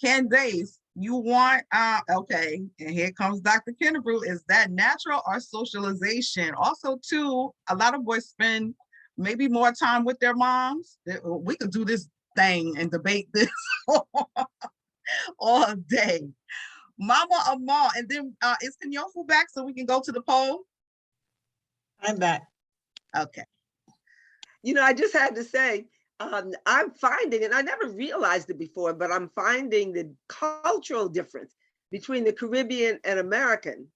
Candace, you want, okay, and here comes Dr. Kennebrew. Is that natural or socialization? Also, too, a lot of boys spend maybe more time with their moms. We could do this thing and debate this all day. Mama Amal, and then is Kenyofu back so we can go to the poll? I'm back. Okay. I just had to say, I'm finding, and I never realized it before, but I'm finding the cultural difference between the Caribbean and American.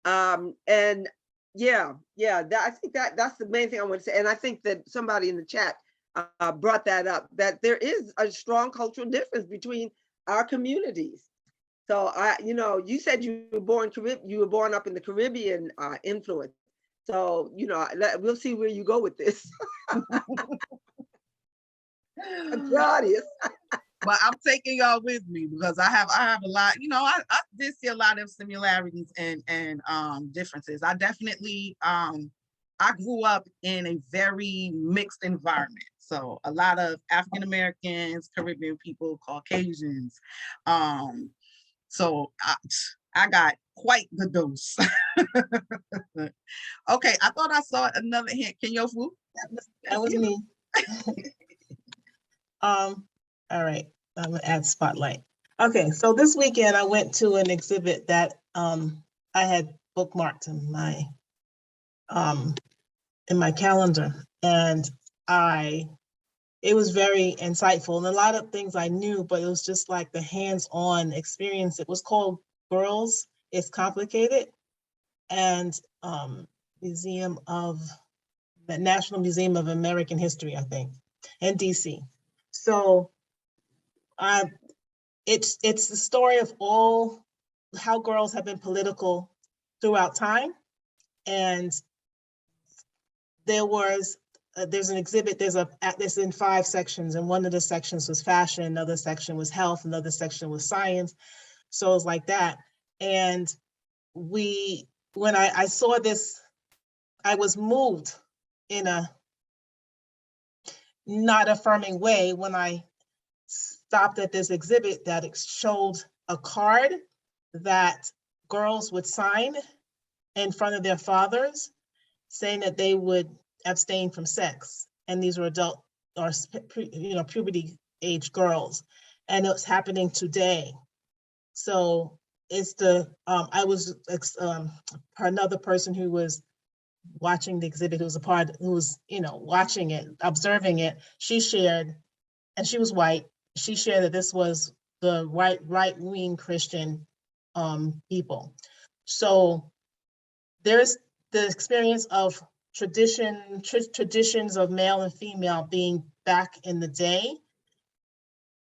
And yeah, I think that's the main thing I want to say. And I think that somebody in the chat brought that up, that there is a strong cultural difference between our communities. So you said you were born up in the Caribbean influence. So, we'll see where you go with this. I'm curious. But I'm taking y'all with me because I have a lot, I did see a lot of similarities and differences. I definitely, I grew up in a very mixed environment. So a lot of African Americans, Caribbean people, Caucasians. So I got quite the dose. Okay, I thought I saw another hand. Kenyofu? That was me. All right, I'm gonna add spotlight. Okay, so this weekend I went to an exhibit that I had bookmarked in my calendar, and it was very insightful, and a lot of things I knew, but it was just like the hands-on experience. It was called Girls It's Complicated, and the National Museum of American History, I think, in DC. So it's the story of how girls have been political throughout time. And there's an exhibit, there's in 5 sections, and one of the sections was fashion, another section was health, another section was science. So it's like that. And when I saw this, I was moved in a not affirming way when I stopped at this exhibit that showed a card that girls would sign in front of their fathers saying that they would abstain from sex. And these were adult or puberty age girls. And it's happening today. So it's I was another person who was watching the exhibit, who was watching it, observing it. She shared, and she was white. She shared that this was the right-wing Christian people. So there's the experience of traditions of male and female being back in the day,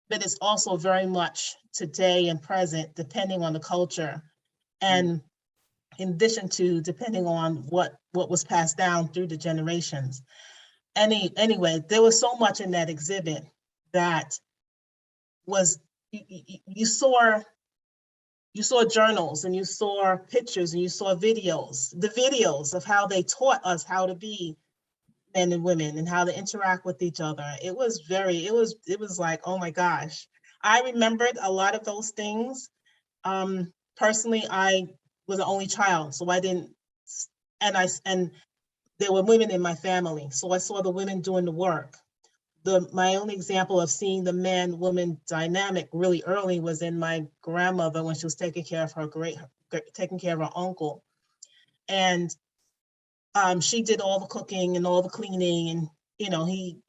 but it's also very much today and present, depending on the culture, and in addition to depending on what was passed down through the generations. Anyway, there was so much in that exhibit that was, you saw journals, and you saw pictures, and you saw the videos of how they taught us how to be men and women and how to interact with each other. It was like, oh my gosh. I remembered a lot of those things. Personally, I was the only child, so I didn't, and there were women in my family, so I saw the women doing the work. My only example of seeing the man-woman dynamic really early was in my grandmother when she was taking care of her uncle. And she did all the cooking and all the cleaning, and he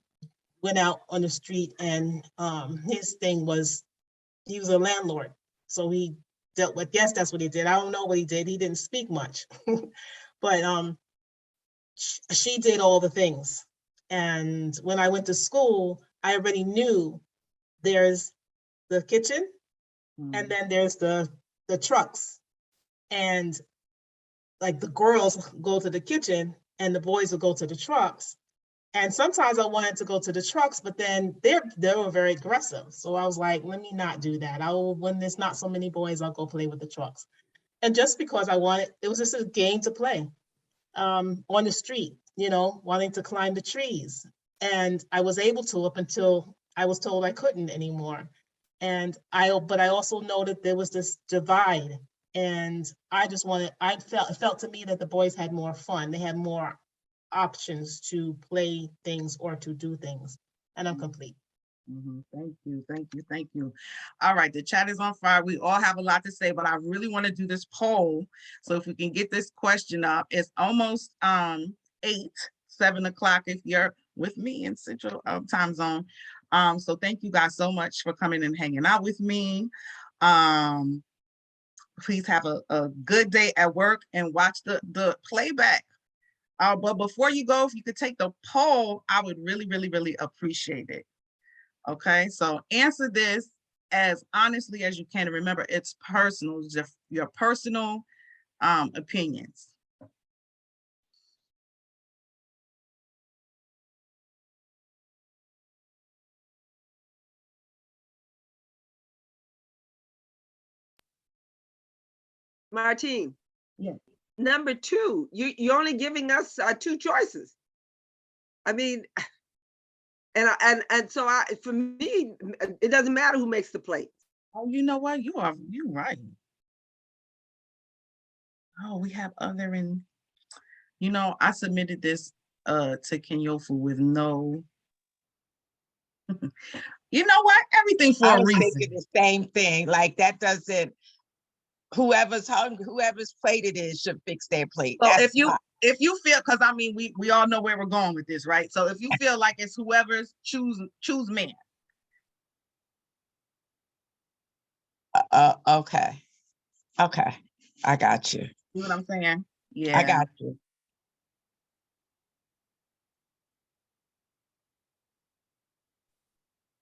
went out on the street, and his thing was, he was a landlord. So he dealt with, yes, that's what he did. I don't know what he did. He didn't speak much. But she did all the things. And when I went to school, I already knew there's the kitchen and then there's the trucks. And like the girls go to the kitchen and the boys will go to the trucks. And sometimes I wanted to go to the trucks, but then they were very aggressive. So I was like, let me not do that. When there's not so many boys, I'll go play with the trucks. And just because I wanted, it was just a game to play on the street, you know, wanting to climb the trees. And I was able to up until I was told I couldn't anymore. But I also noted there was this divide. And it felt to me that the boys had more fun. They had more options to play things or to do things. And I'm complete. Thank you, thank you, thank you. All right, the chat is on fire. We all have a lot to say, but I really want to do this poll. So if we can get this question up, it's almost 7 o'clock if you're with me in Central Time Zone. So thank you guys so much for coming and hanging out with me. Please have a good day at work and watch the playback. But before you go, if you could take the poll, I would really, really, really appreciate it. Okay, so answer this as honestly as you can. Remember, it's personal, just your personal opinions. Martine. Yeah. Number 2, you're only giving us 2 choices. I mean, and so for me, it doesn't matter who makes the plate. Oh, you know what? You're right. Oh, we have other I submitted this to Kenyofu with no. You know what? Everything for I a was reason. thinking the same thing. Like that doesn't. Whoever's hungry, whoever's plate it is should fix their plate. So That's if you feel, because I mean we all know where we're going with this, right? So if you feel like it's whoever's choose men. Okay. Okay. I got you. You know what I'm saying? Yeah. I got you.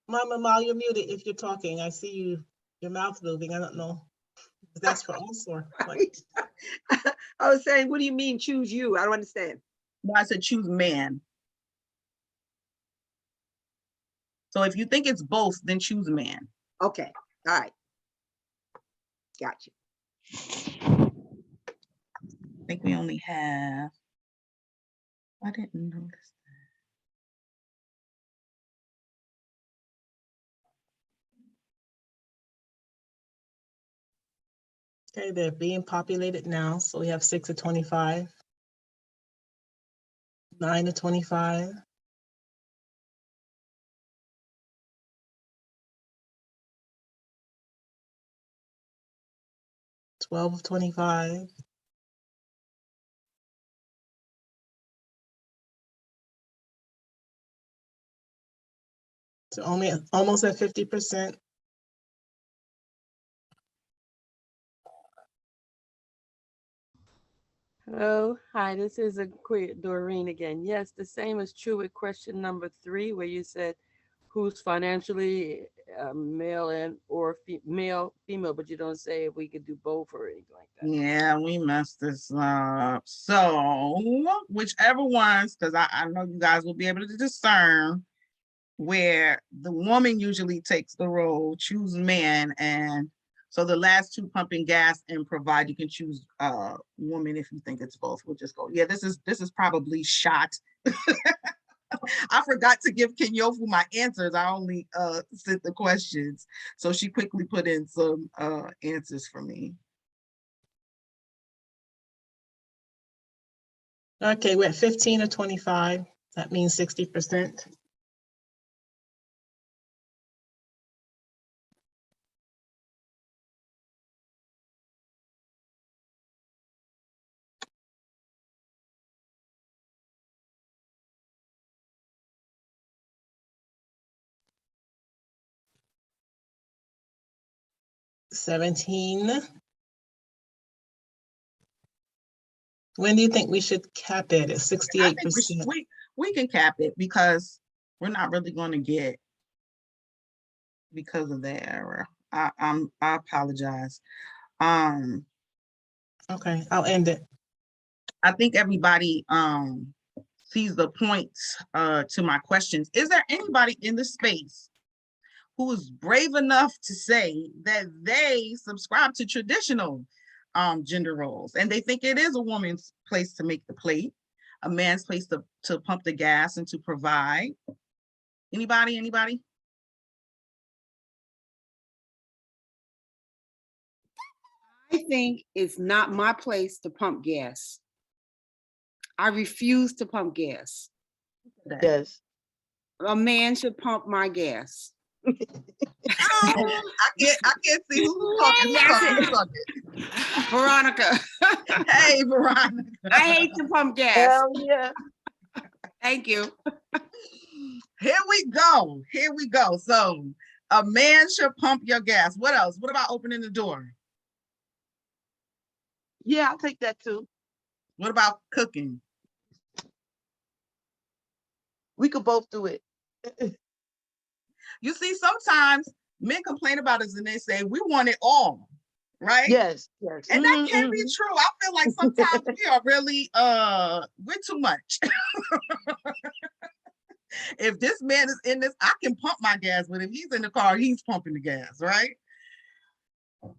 Mama Mal, you're muted if you're talking. I see your mouth moving. I don't know if that's for us or what. I was saying, what do you mean choose you? I don't understand. No, I said choose man. So if you think it's both, then choose man. Okay. All right. Gotcha. I think we only have, I didn't notice. Okay, they're being populated now. So we have 6 to 25, 9 to 25. 12 of 25. So only almost at 50%. Hello, hi, this is Doreen again. Yes, the same is true with question number 3, where you said who's financially male and or male, female, but you don't say if we could do both or anything like that. Yeah, we messed this up. So whichever ones, because I know you guys will be able to discern where the woman usually takes the role, choose man, and so the last 2 pumping gas and provide, you can choose woman if you think it's both. We'll just go. Yeah, this is probably shot. I forgot to give Kenyofu my answers. I only sent the questions. So she quickly put in some answers for me. Okay, we're at 15 or 25. That means 60%. $17. When do you think we should cap it at I 68%? think we can cap it because we're not really going to get because of the error. I apologize. Okay, I'll end it. I think everybody sees the points to my questions. Is there anybody in the space who is brave enough to say that they subscribe to traditional gender roles and they think it is a woman's place to make the plate, a man's place to pump the gas and to provide? Anybody? I think it's not my place to pump gas. I refuse to pump gas. Yes. A man should pump my gas. I can't see who's talking. Veronica. Hey, Veronica. I hate to pump gas. Hell yeah. Thank you. Here we go. So a man should pump your gas. What else? What about opening the door? Yeah, I'll take that too. What about cooking? We could both do it. You see, sometimes men complain about us and they say, we want it all, right? Yes. And that can be true. I feel like sometimes we are really, we're too much. If this man is in this, I can pump my gas, but if he's in the car, he's pumping the gas, right?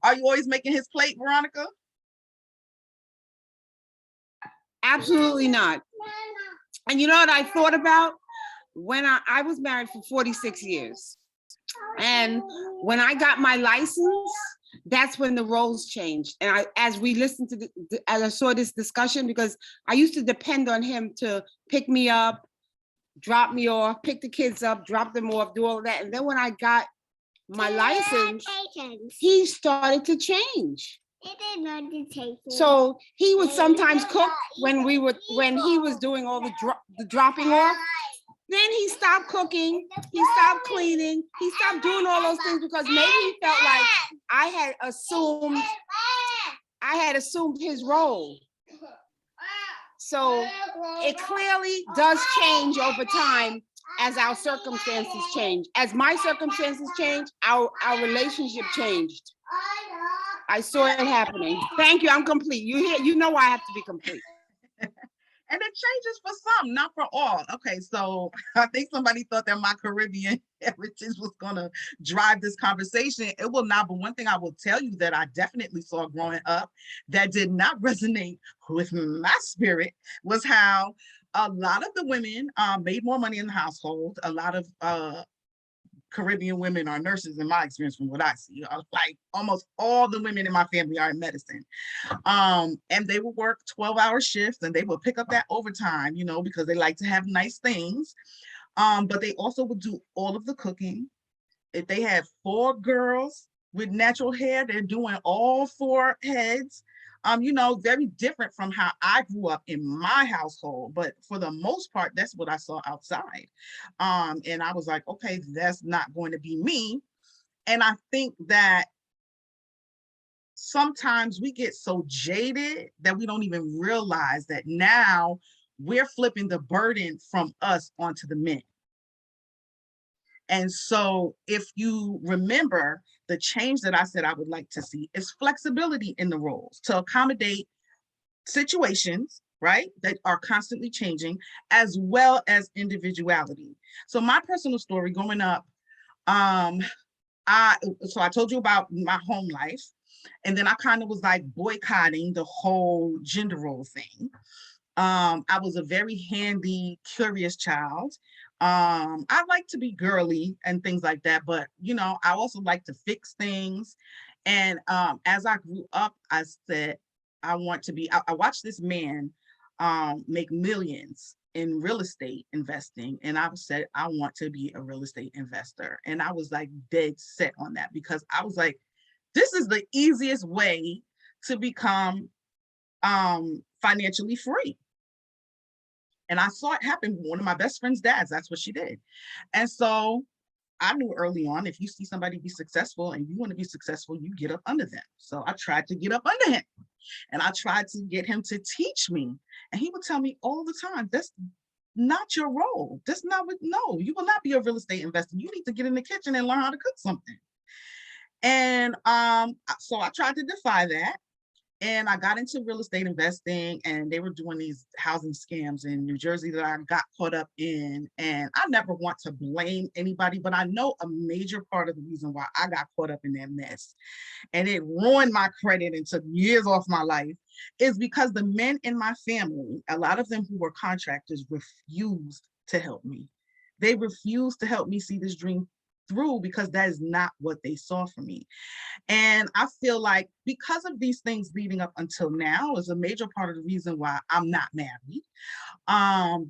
Are you always making his plate, Veronica? Absolutely not. And you know what I thought about? When I was married for 46 years. And when I got my license, that's when the roles changed. And as we listened to as I saw this discussion, because I used to depend on him to pick me up, drop me off, pick the kids up, drop them off, do all of that. And then when I got my license, he started to change. So he would sometimes cook when he was doing all the dropping off. Then he stopped cooking, he stopped cleaning, he stopped doing all those things because maybe he felt like I had assumed his role. So it clearly does change over time as our circumstances change. As my circumstances change, our relationship changed. I saw it happening. Thank you, I'm complete. You know I have to be complete. And it changes for some, not for all. Okay, so I think somebody thought that my Caribbean heritage was gonna drive this conversation. It will not, but one thing I will tell you that I definitely saw growing up that did not resonate with my spirit was how a lot of the women made more money in the household. A lot of Caribbean women are nurses in my experience from what I see. Like almost all the women in my family are in medicine. And they would work 12-hour shifts and they would pick up that overtime, because they like to have nice things. But they also would do all of the cooking. If they had 4 girls with natural hair, they're doing all 4 heads. Very different from how I grew up in my household, but for the most part, that's what I saw outside. And I was like, okay, that's not going to be me. And I think that sometimes we get so jaded that we don't even realize that now we're flipping the burden from us onto the men. And so if you remember, the change that I said I would like to see is flexibility in the roles to accommodate situations, right, that are constantly changing, as well as individuality. So my personal story growing up, I told you about my home life, and then I kind of was like boycotting the whole gender role thing. I was a very handy, curious child. I like to be girly and things like that, but I also like to fix things. And as I grew up, I said, I watched this man make millions in real estate investing. And I said, I want to be a real estate investor. And I was like dead set on that because I was like, this is the easiest way to become financially free. And I saw it happen with one of my best friend's dads. That's what she did. And so I knew early on, if you see somebody be successful and you want to be successful, you get up under them. So I tried to get up under him, and I tried to get him to teach me. And he would tell me all the time, that's not your role. That's not what, no, you will not be a real estate investor. You need to get in the kitchen and learn how to cook something. And so I tried to defy that. And I got into real estate investing, and they were doing these housing scams in New Jersey that I got caught up in. And I never want to blame anybody, but I know a major part of the reason why I got caught up in that mess, and it ruined my credit and took years off my life, is because the men in my family, a lot of them who were contractors, refused to help me. They refused to help me see this dream through because that is not what they saw for me. And I feel like because of these things leading up until now is a major part of the reason why I'm not married.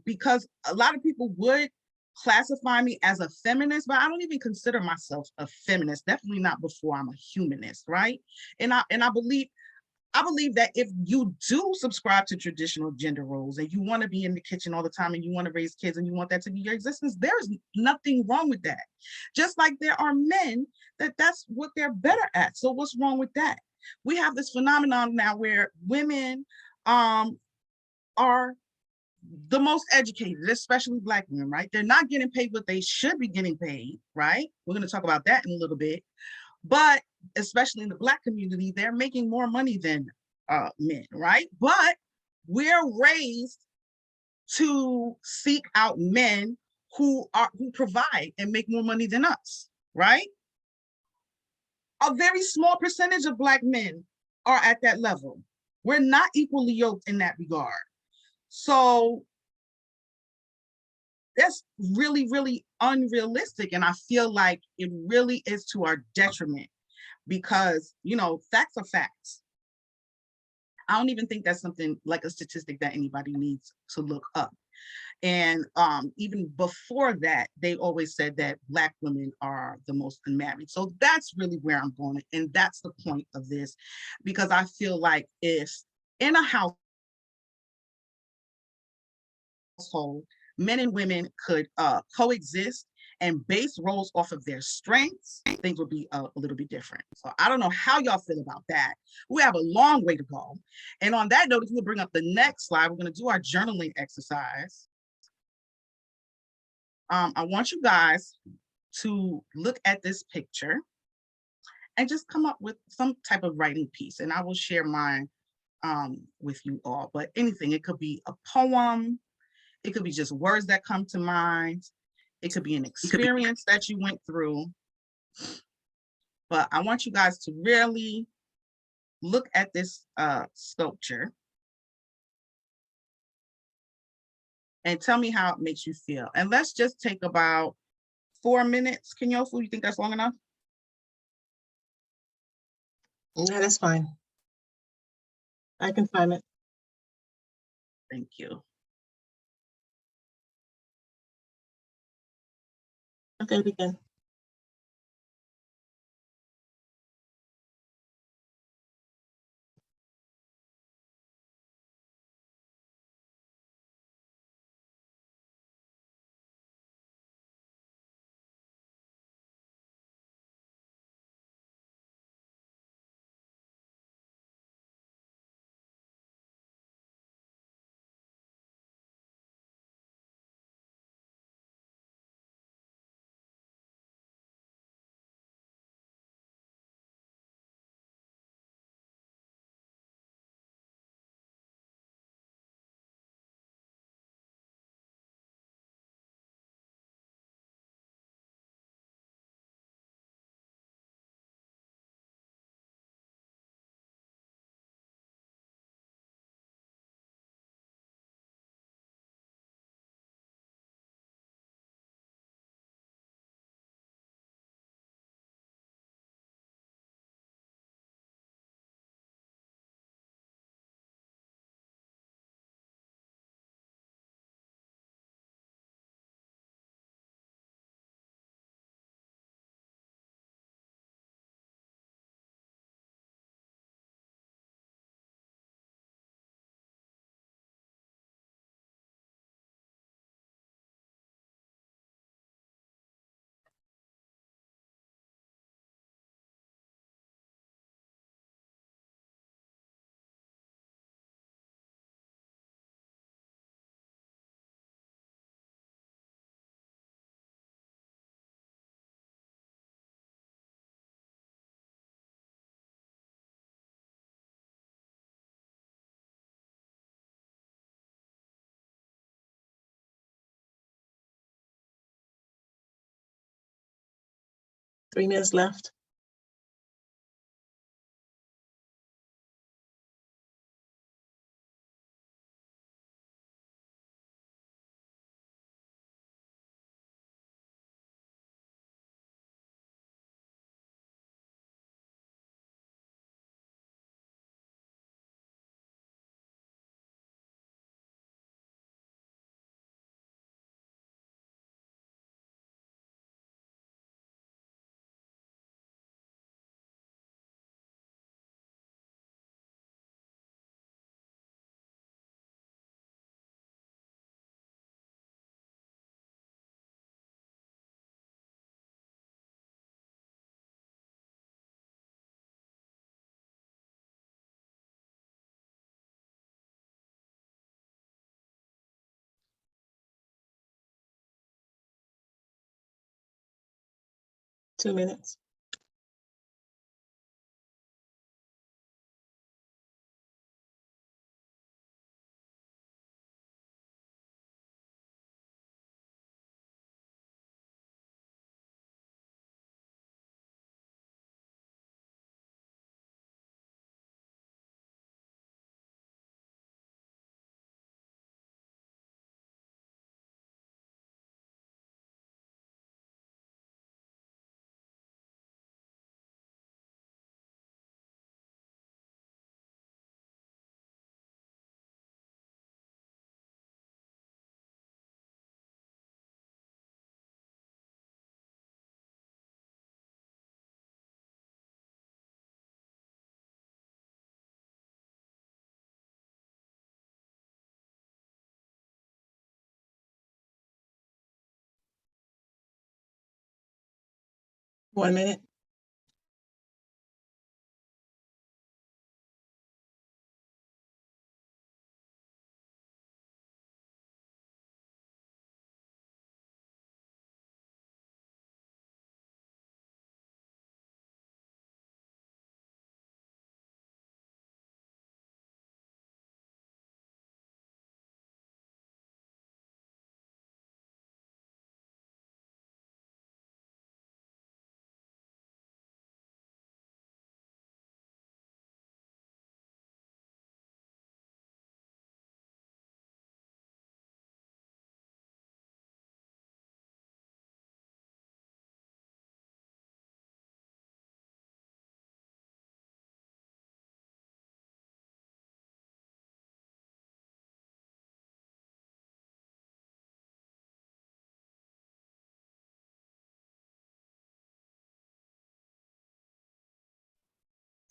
Because a lot of people would classify me as a feminist, but I don't even consider myself a feminist, definitely not before I'm a humanist, right? And I believe that if you do subscribe to traditional gender roles and you want to be in the kitchen all the time and you want to raise kids and you want that to be your existence, there's nothing wrong with that. Just like there are men that's what they're better at. So what's wrong with that? We have this phenomenon now where women are the most educated, especially Black women, right? They're not getting paid what they should be getting paid, right? We're going to talk about that in a little bit. But especially in the Black community, they're making more money than men, right? But we're raised to seek out men who provide and make more money than us, right? A very small percentage of Black men are at that level. We're not equally yoked in that regard. So that's really, really unrealistic. And I feel like it really is to our detriment because, facts are facts. I don't even think that's something like a statistic that anybody needs to look up. And even before that, they always said that Black women are the most unmarried. So that's really where I'm going. And that's the point of this, because I feel like if in a household, men and women could coexist and base roles off of their strengths, things would be a little bit different. So I don't know how y'all feel about that. We have a long way to go. And on that note, if you would bring up the next slide, we're going to do our journaling exercise. I want you guys to look at this picture and just come up with some type of writing piece. And I will share mine with you all, but anything, it could be a poem, it could be just words that come to mind, it could be an experience that you went through. But I want you guys to really look at this sculpture and tell me how it makes you feel. And let's just take about 4 minutes. Kenyofu, you think that's long enough? Yeah, that's fine. I can find it. Thank you. Okay, begin. 3 minutes left. Two minutes. One minute.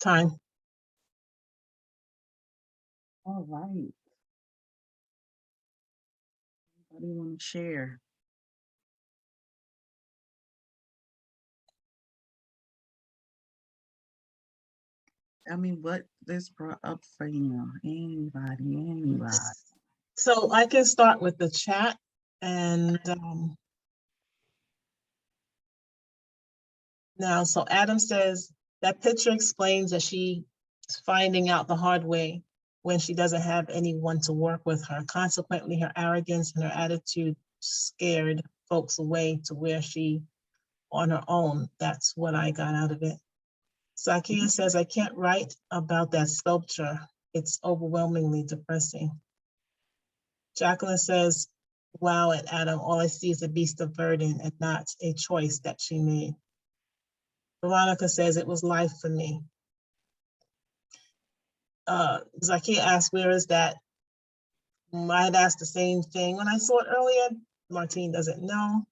Time. All right. What do you want to share? I mean, what this brought up for you? Anybody. So I can start with the chat and now, so Adam says that picture explains that she's finding out the hard way when she doesn't have anyone to work with her. Consequently, her arrogance and her attitude scared folks away to where she on her own. That's what I got out of it. Zakia says, I can't write about that sculpture. It's overwhelmingly depressing. Jacqueline says, wow, at Adam, all I see is a beast of burden and not a choice that she made. Veronica says, it was life for me. Zakia asked, where is that? I had asked the same thing when I saw it earlier. Martine doesn't know.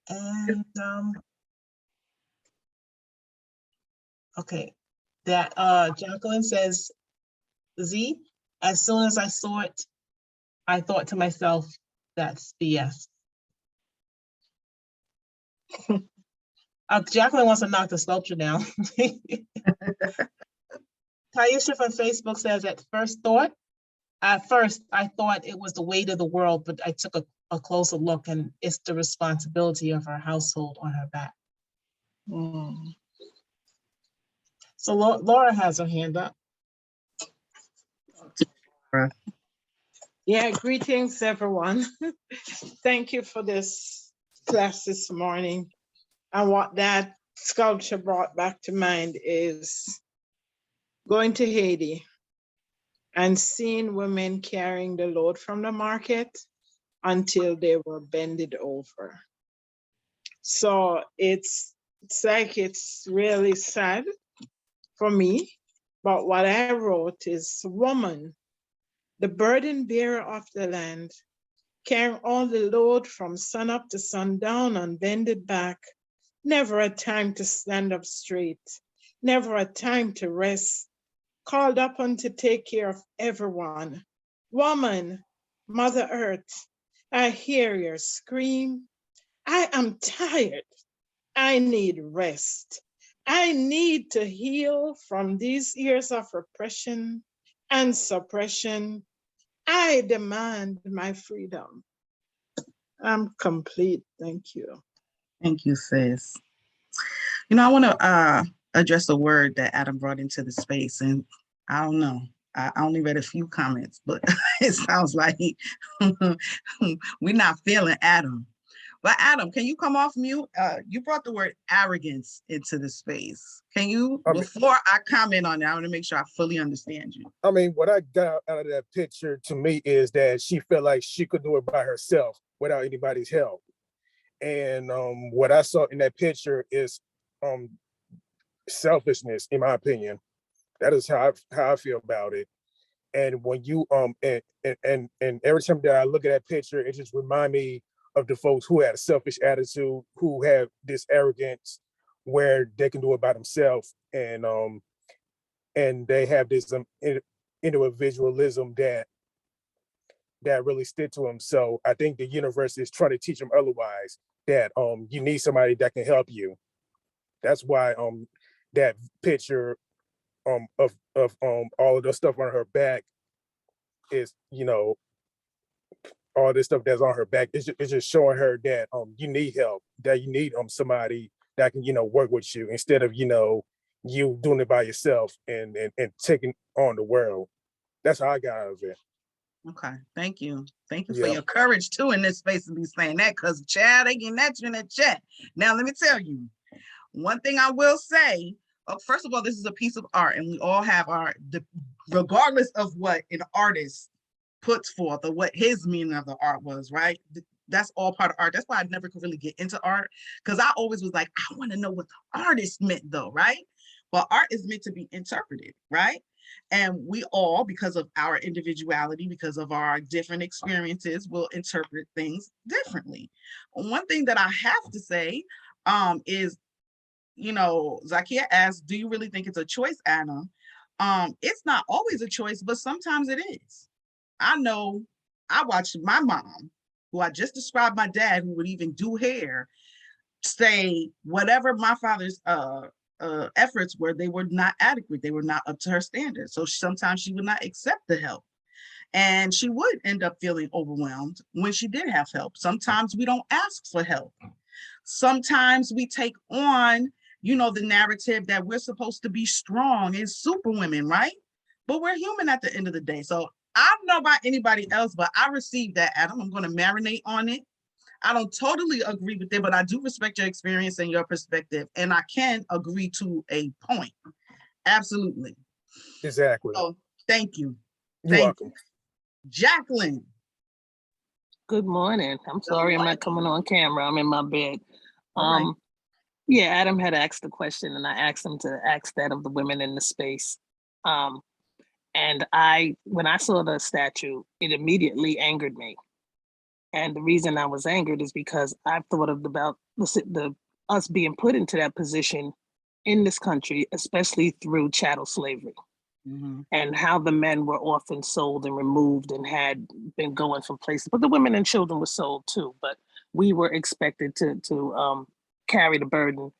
And okay, that Jacqueline says, Z, as soon as I saw it, I thought to myself, that's BS. Jacqueline wants to knock the sculpture down. Taisha from Facebook says, at first I thought it was the weight of the world, but I took a closer look and it's the responsibility of her household on her back. So Laura has her hand up. Yeah, greetings everyone. Thank you for this class this morning. And what that sculpture brought back to mind is going to Haiti and seeing women carrying the load from the market until they were bended over. So it's like it's really sad for me. But what I wrote is, woman, the burden bearer of the land, carrying all the load from sun up to sundown and bended back, never a time to stand up straight, never a time to rest, called upon to take care of everyone. Woman, Mother Earth, I hear your scream. I am tired. I need rest. I need to heal from these years of repression and suppression. I demand my freedom. I'm complete. Thank you. Thank you, sis. You know, I want to address a word that Adam brought into the space, and I don't know. I only read a few comments, but it sounds like we're not feeling Adam. But Adam, can you come off mute? You brought the word arrogance into the space. Can you, before I comment on that, I want to make sure I fully understand you. I mean, what I got out of that picture to me is that she felt like she could do it by herself without anybody's help. And what I saw in that picture is selfishness, in my opinion. That is how I feel about it. And when you and every time that I look at that picture, it just remind me of the folks who had a selfish attitude, who have this arrogance where they can do it by themselves, and they have this individualism that really stick to them. So I think the universe is trying to teach them otherwise, that you need somebody that can help you. That's why that picture of all of the stuff on her back is, you know, all this stuff that's on her back is just showing her that you need help, that you need somebody that can, you know, work with you, instead of, you know, you doing it by yourself and taking on the world. That's how I got out of it. Okay, thank you. Thank you for your courage too in this space to be saying that, because Chad, they getting at you in the chat. Now, let me tell you, one thing I will say, first of all, this is a piece of art, and we all have regardless of what an artist puts forth or what his meaning of the art was, right? That's all part of art. That's why I never could really get into art, because I always was like, I want to know what the artist meant though, right? But art is meant to be interpreted, right? And we all, because of our individuality, because of our different experiences, will interpret things differently. One thing that I have to say is, you know, Zakia asked, do you really think it's a choice, Anna? It's not always a choice, but sometimes it is. I know I watched my mom, who I just described, my dad, who would even do hair, say whatever my father's efforts were, they were not adequate. They were not up to her standards. So sometimes she would not accept the help. And she would end up feeling overwhelmed when she did have help. Sometimes we don't ask for help. Sometimes we take on, you know, the narrative that we're supposed to be strong and superwomen, right? But we're human at the end of the day. So I don't know about anybody else, but I received that, Adam. I'm going to marinate on it. I don't totally agree with it, but I do respect your experience and your perspective, and I can agree to a point. Absolutely. Exactly. So thank you. You're welcome. Jacqueline. Good morning. I'm sorry I'm not coming on camera. I'm in my bed. Right. Yeah, Adam had asked the question, and I asked him to ask that of the women in the space. And when I saw the statue, it immediately angered me. And the reason I was angered is because I've thought about us being put into that position in this country, especially through chattel slavery, and how the men were often sold and removed and had been going from places. But the women and children were sold too. But we were expected to carry the burden,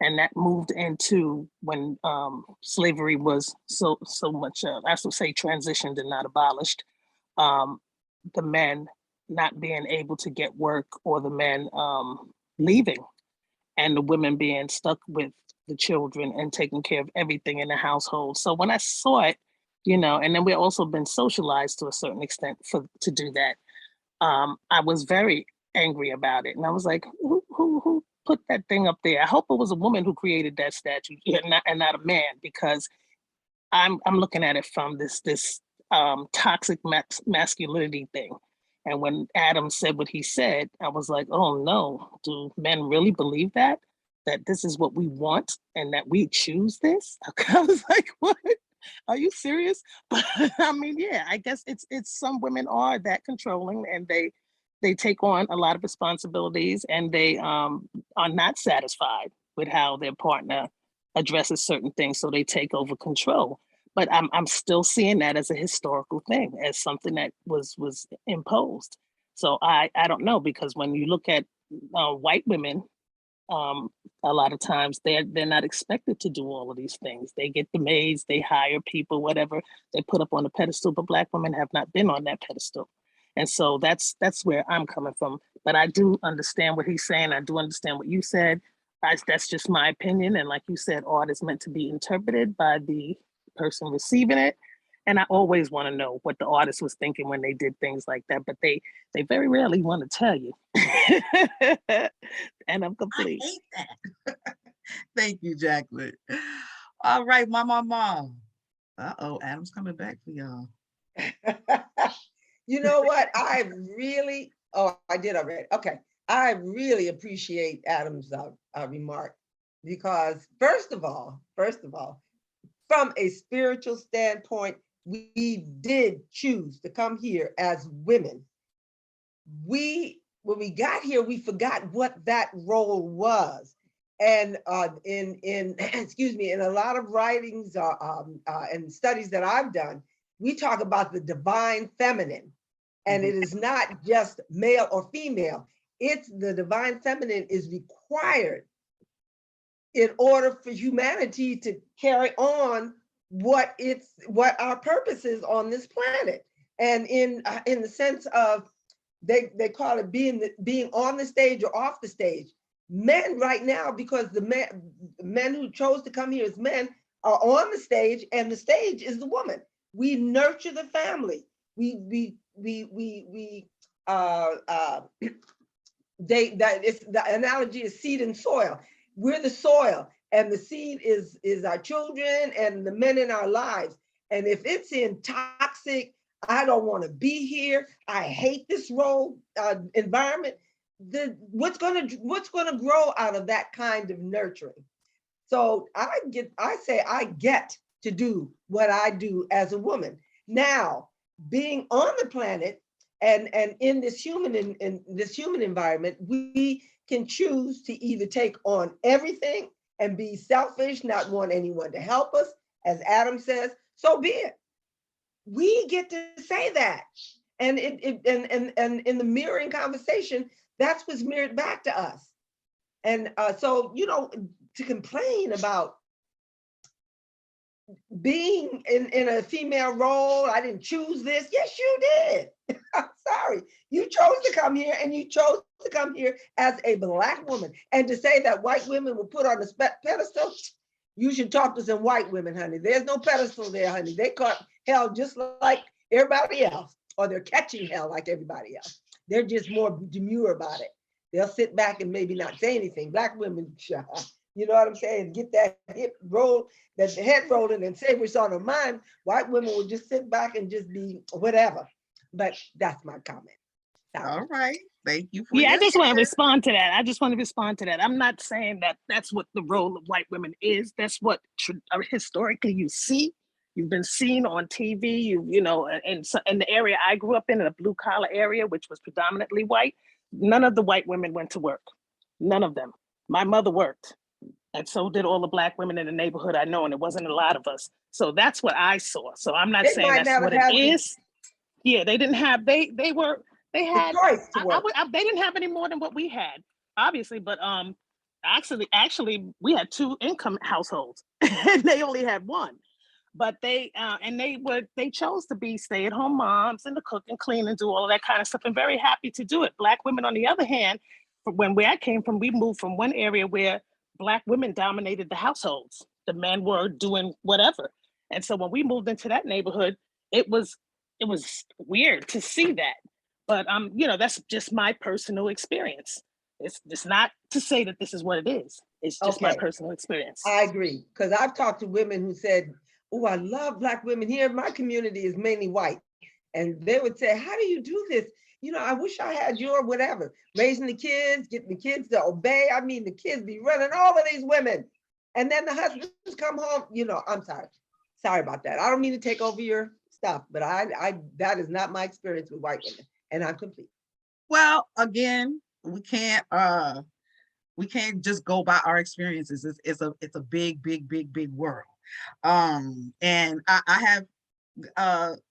and that moved into when slavery was so much, I should say, transitioned and not abolished. The men not being able to get work, or the men leaving, and the women being stuck with the children and taking care of everything in the household. So when I saw it, you know, and then we've also been socialized to a certain extent to do that. I was very angry about it, and I was like, who put that thing up there. I hope it was a woman who created that statue and not a man, because I'm looking at it from this toxic masculinity thing. And when Adam said what he said, I was like, oh no, do men really believe that this is what we want and that we choose this? I was like, what? Are you serious? But I mean, yeah, I guess it's some women are that controlling, and they take on a lot of responsibilities, and they are not satisfied with how their partner addresses certain things, so they take over control. But I'm still seeing that as a historical thing, as something that was imposed. So I don't know, because when you look at white women, a lot of times they're not expected to do all of these things. They get the maids, they hire people, whatever they put up on the pedestal, but Black women have not been on that pedestal. And so that's where I'm coming from. But I do understand what he's saying. I do understand what you said. That's just my opinion. And like you said, art is meant to be interpreted by the person receiving it. And I always want to know what the artist was thinking when they did things like that, but they very rarely want to tell you. And I'm complete. I hate that. Thank you, Jacqueline. All right, mom. Uh-oh, Adam's coming back for y'all. You know what? I did already. Okay. I really appreciate Adam's remark, because first of all, from a spiritual standpoint, we did choose to come here as women. When we got here, we forgot what that role was. And in in a lot of writings and studies that I've done, we talk about the divine feminine. And it is not just male or female. It's the divine feminine is required in order for humanity to carry on what our purpose is on this planet. And in the sense of, they call it being on the stage or off the stage. Men right now, because the men who chose to come here as men are on the stage, and the stage is the woman. We nurture the family. The analogy is seed and soil. We're the soil, and the seed is our children and the men in our lives. And if it's in toxic, I don't want to be here, I hate this role environment, what's gonna grow out of that kind of nurturing? So I get to do what I do as a woman. Now, being on the planet and in this human environment, we can choose to either take on everything and be selfish, not want anyone to help us, as Adam says, so be it. We get to say that. And in the mirroring conversation, that's what's mirrored back to us. And so, to complain about being in a female role, I didn't choose this. Yes, you did. I'm sorry. You chose to come here, and you chose to come here as a Black woman. And to say that white women were put on the pedestal, you should talk to some white women, honey. There's no pedestal there, honey. They caught hell just like everybody else, or they're catching hell like everybody else. They're just more demure about it. They'll sit back and maybe not say anything. Black women, you know what I'm saying? Get that hip roll, that head rolling, and say what's on their mind. White women will just sit back and just be whatever. But that's my comment. All right. Thank you for I just want to respond to that. I'm not saying that that's what the role of white women is. That's what historically you see. You've been seen on TV, in the area I grew up in a blue collar area, which was predominantly white. None of the white women went to work. None of them. My mother worked. And so did all the Black women in the neighborhood I know, and it wasn't a lot of us. So that's what I saw. So I'm not saying that's what it is. Yeah, they didn't have, they had the choice to work. They didn't have any more than what we had, obviously, but actually we had 2 income households and they only had 1. But they chose to be stay-at-home moms and to cook and clean and do all of that kind of stuff, and very happy to do it. Black women, on the other hand, where I came from, we moved from one area where Black women dominated the households. The men were doing whatever. And so when we moved into that neighborhood, it was weird to see that. But that's just my personal experience. It's not to say that this is what it is. It's just my Okay. personal experience. I agree, because I've talked to women who said, oh, I love Black women here. My community is mainly white. And they would say, how do you do this? You know, I wish I had your whatever, raising the kids, getting the kids to obey. I mean, the kids be running over these women. And then the husbands come home, you know, I'm sorry. Sorry about that. I don't mean to take over your stuff, but I that is not my experience with white women. And I'm complete. Well, again, we can't just go by our experiences. It's a big world. And I have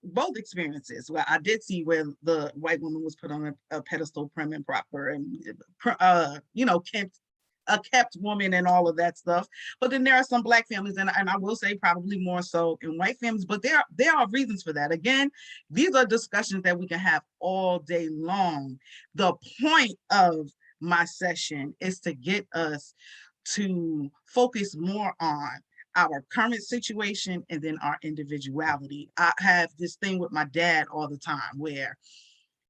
both experiences where I did see where the white woman was put on a pedestal, prim and proper, and kept a kept woman and all of that stuff. But then there are some Black families, and I will say probably more so in white families, but there are reasons for that. Again, these are discussions that we can have all day long. The point of my session is to get us to focus more on our current situation and then our individuality. I have this thing with my dad all the time where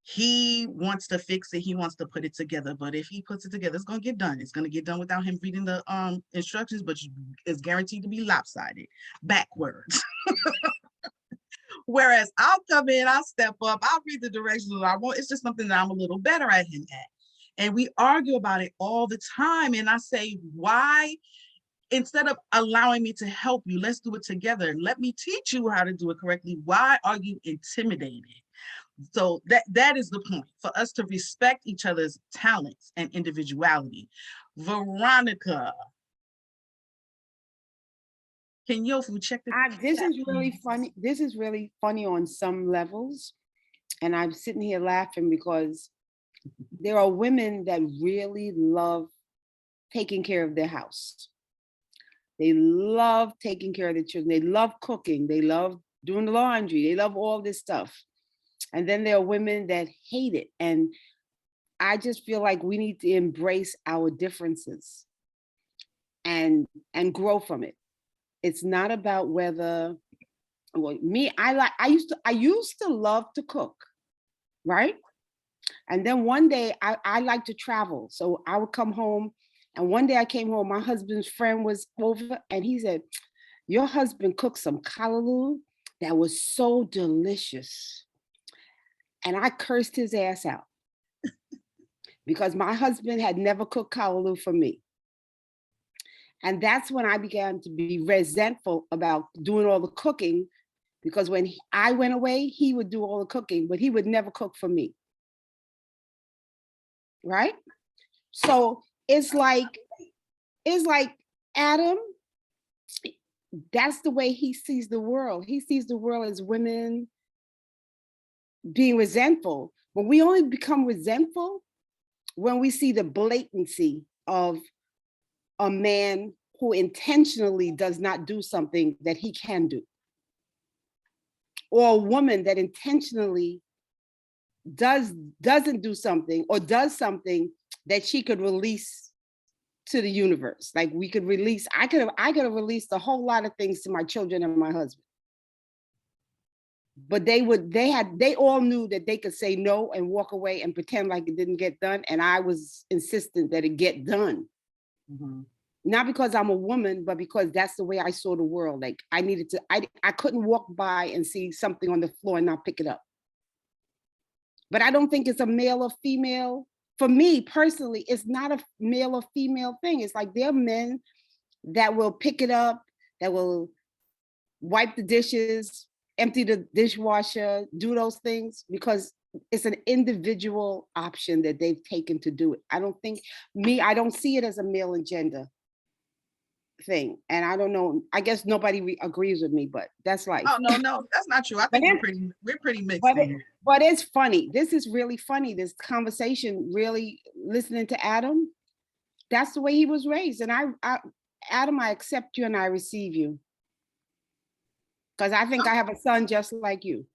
he wants to fix it, he wants to put it together, but if he puts it together, it's going to get done. It's going to get done without him reading the instructions, but it's guaranteed to be lopsided, backwards. Whereas I'll come in, I'll step up, I'll read the directions that I want. It's just something that I'm a little better at him at. And we argue about it all the time. And I say, why, instead of allowing me to help you, let's do it together. Let me teach you how to do it correctly. Why are you intimidated? So that is the point, for us to respect each other's talents and individuality. Veronica, can Yofu check the This is really funny. This is really funny on some levels. And I'm sitting here laughing because there are women that really love taking care of their house. They love taking care of their children. They love cooking. They love doing the laundry. They love all this stuff. And then there are women that hate it. And I just feel like we need to embrace our differences and grow from it. It's not about whether, well, me, I used to love to cook, right? And then one day I like to travel. So I would come home, and one day I came home, my husband's friend was over, and he said, your husband cooked some callaloo that was so delicious. And I cursed his ass out because my husband had never cooked callaloo for me. And that's when I began to be resentful about doing all the cooking, because when I went away, he would do all the cooking, but he would never cook for me. Right? So it's like Adam, that's the way he sees the world. He sees the world as women being resentful. But we only become resentful when we see the blatancy of a man who intentionally does not do something that he can do, or a woman that intentionally doesn't do something, or does something that she could release to the universe. Like we could release, I could have released a whole lot of things to my children and my husband. But they all knew that they could say no and walk away and pretend like it didn't get done. And I was insistent that it get done. Mm-hmm. Not because I'm a woman, but because that's the way I saw the world. Like I couldn't walk by and see something on the floor and not pick it up. But I don't think it's a male or female. For me personally, it's not a male or female thing. It's like there are men that will pick it up, that will wipe the dishes, empty the dishwasher, do those things, because it's an individual option that they've taken to do it. I don't see it as a male and gender thing. And I don't know, I guess nobody agrees with me, but that's life. Oh, no, that's not true. I think we're pretty mixed. But it's funny. This is really funny. This conversation, really listening to Adam, that's the way he was raised. And Adam, I accept you and I receive you. Because I think I have a son just like you.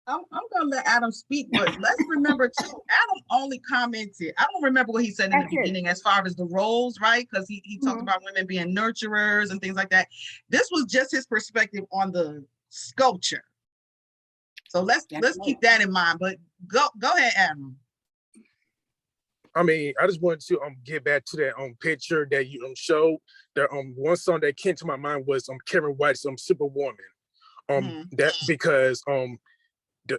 I'm going to let Adam speak, but let's remember too, Adam only commented. I don't remember what he said in the beginning as far as the roles, right? Because he talked about women being nurturers and things like that. This was just his perspective on the sculpture. So let's keep that in mind. But go ahead, Adam. I mean, I just wanted to get back to that picture that you showed. The one song that came to my mind was Karen White's Superwoman. That because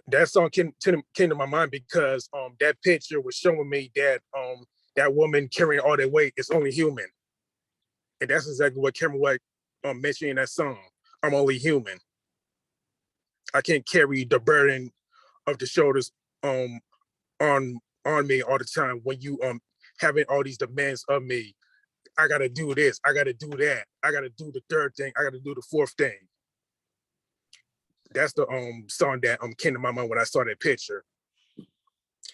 that song came to my mind because that picture was showing me that that woman carrying all that weight is only human. And that's exactly what Karen White mentioned in that song. I'm only human. I can't carry the burden of the shoulders on me all the time when you having all these demands of me. I gotta do this, I gotta do that, I gotta do the third thing, I gotta do the fourth thing. That's the song that came to my mind when I saw that picture.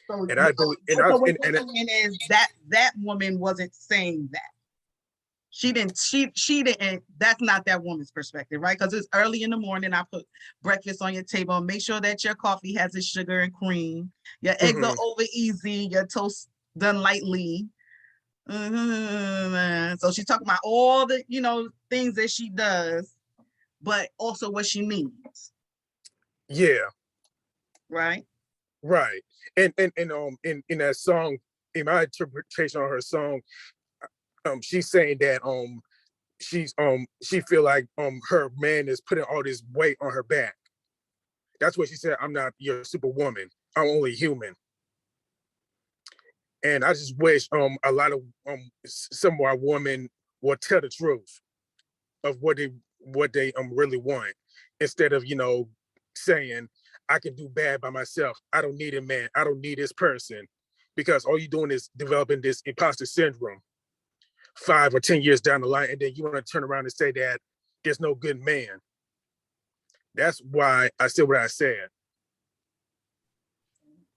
So, And I believe so what you're saying is that that woman wasn't saying that. She didn't, that's not that woman's perspective, right? Because it's early in the morning, I put breakfast on your table, make sure that your coffee has its sugar and cream, your eggs are over easy, your toast done lightly. So she's talking about all the, things that she does, but also what she needs. Yeah. Right. Right. And in that song, in my interpretation of her song, she's saying that she feel like her man is putting all this weight on her back. That's what she said. I'm not your superwoman. I'm only human. And I just wish a lot of some of our women will tell the truth of what they really want, instead of saying I can do bad by myself. I don't need a man. I don't need this person, because all you're doing is developing this imposter syndrome 5 or 10 years down the line, and then you want to turn around and say that there's no good man. That's why I said what I said.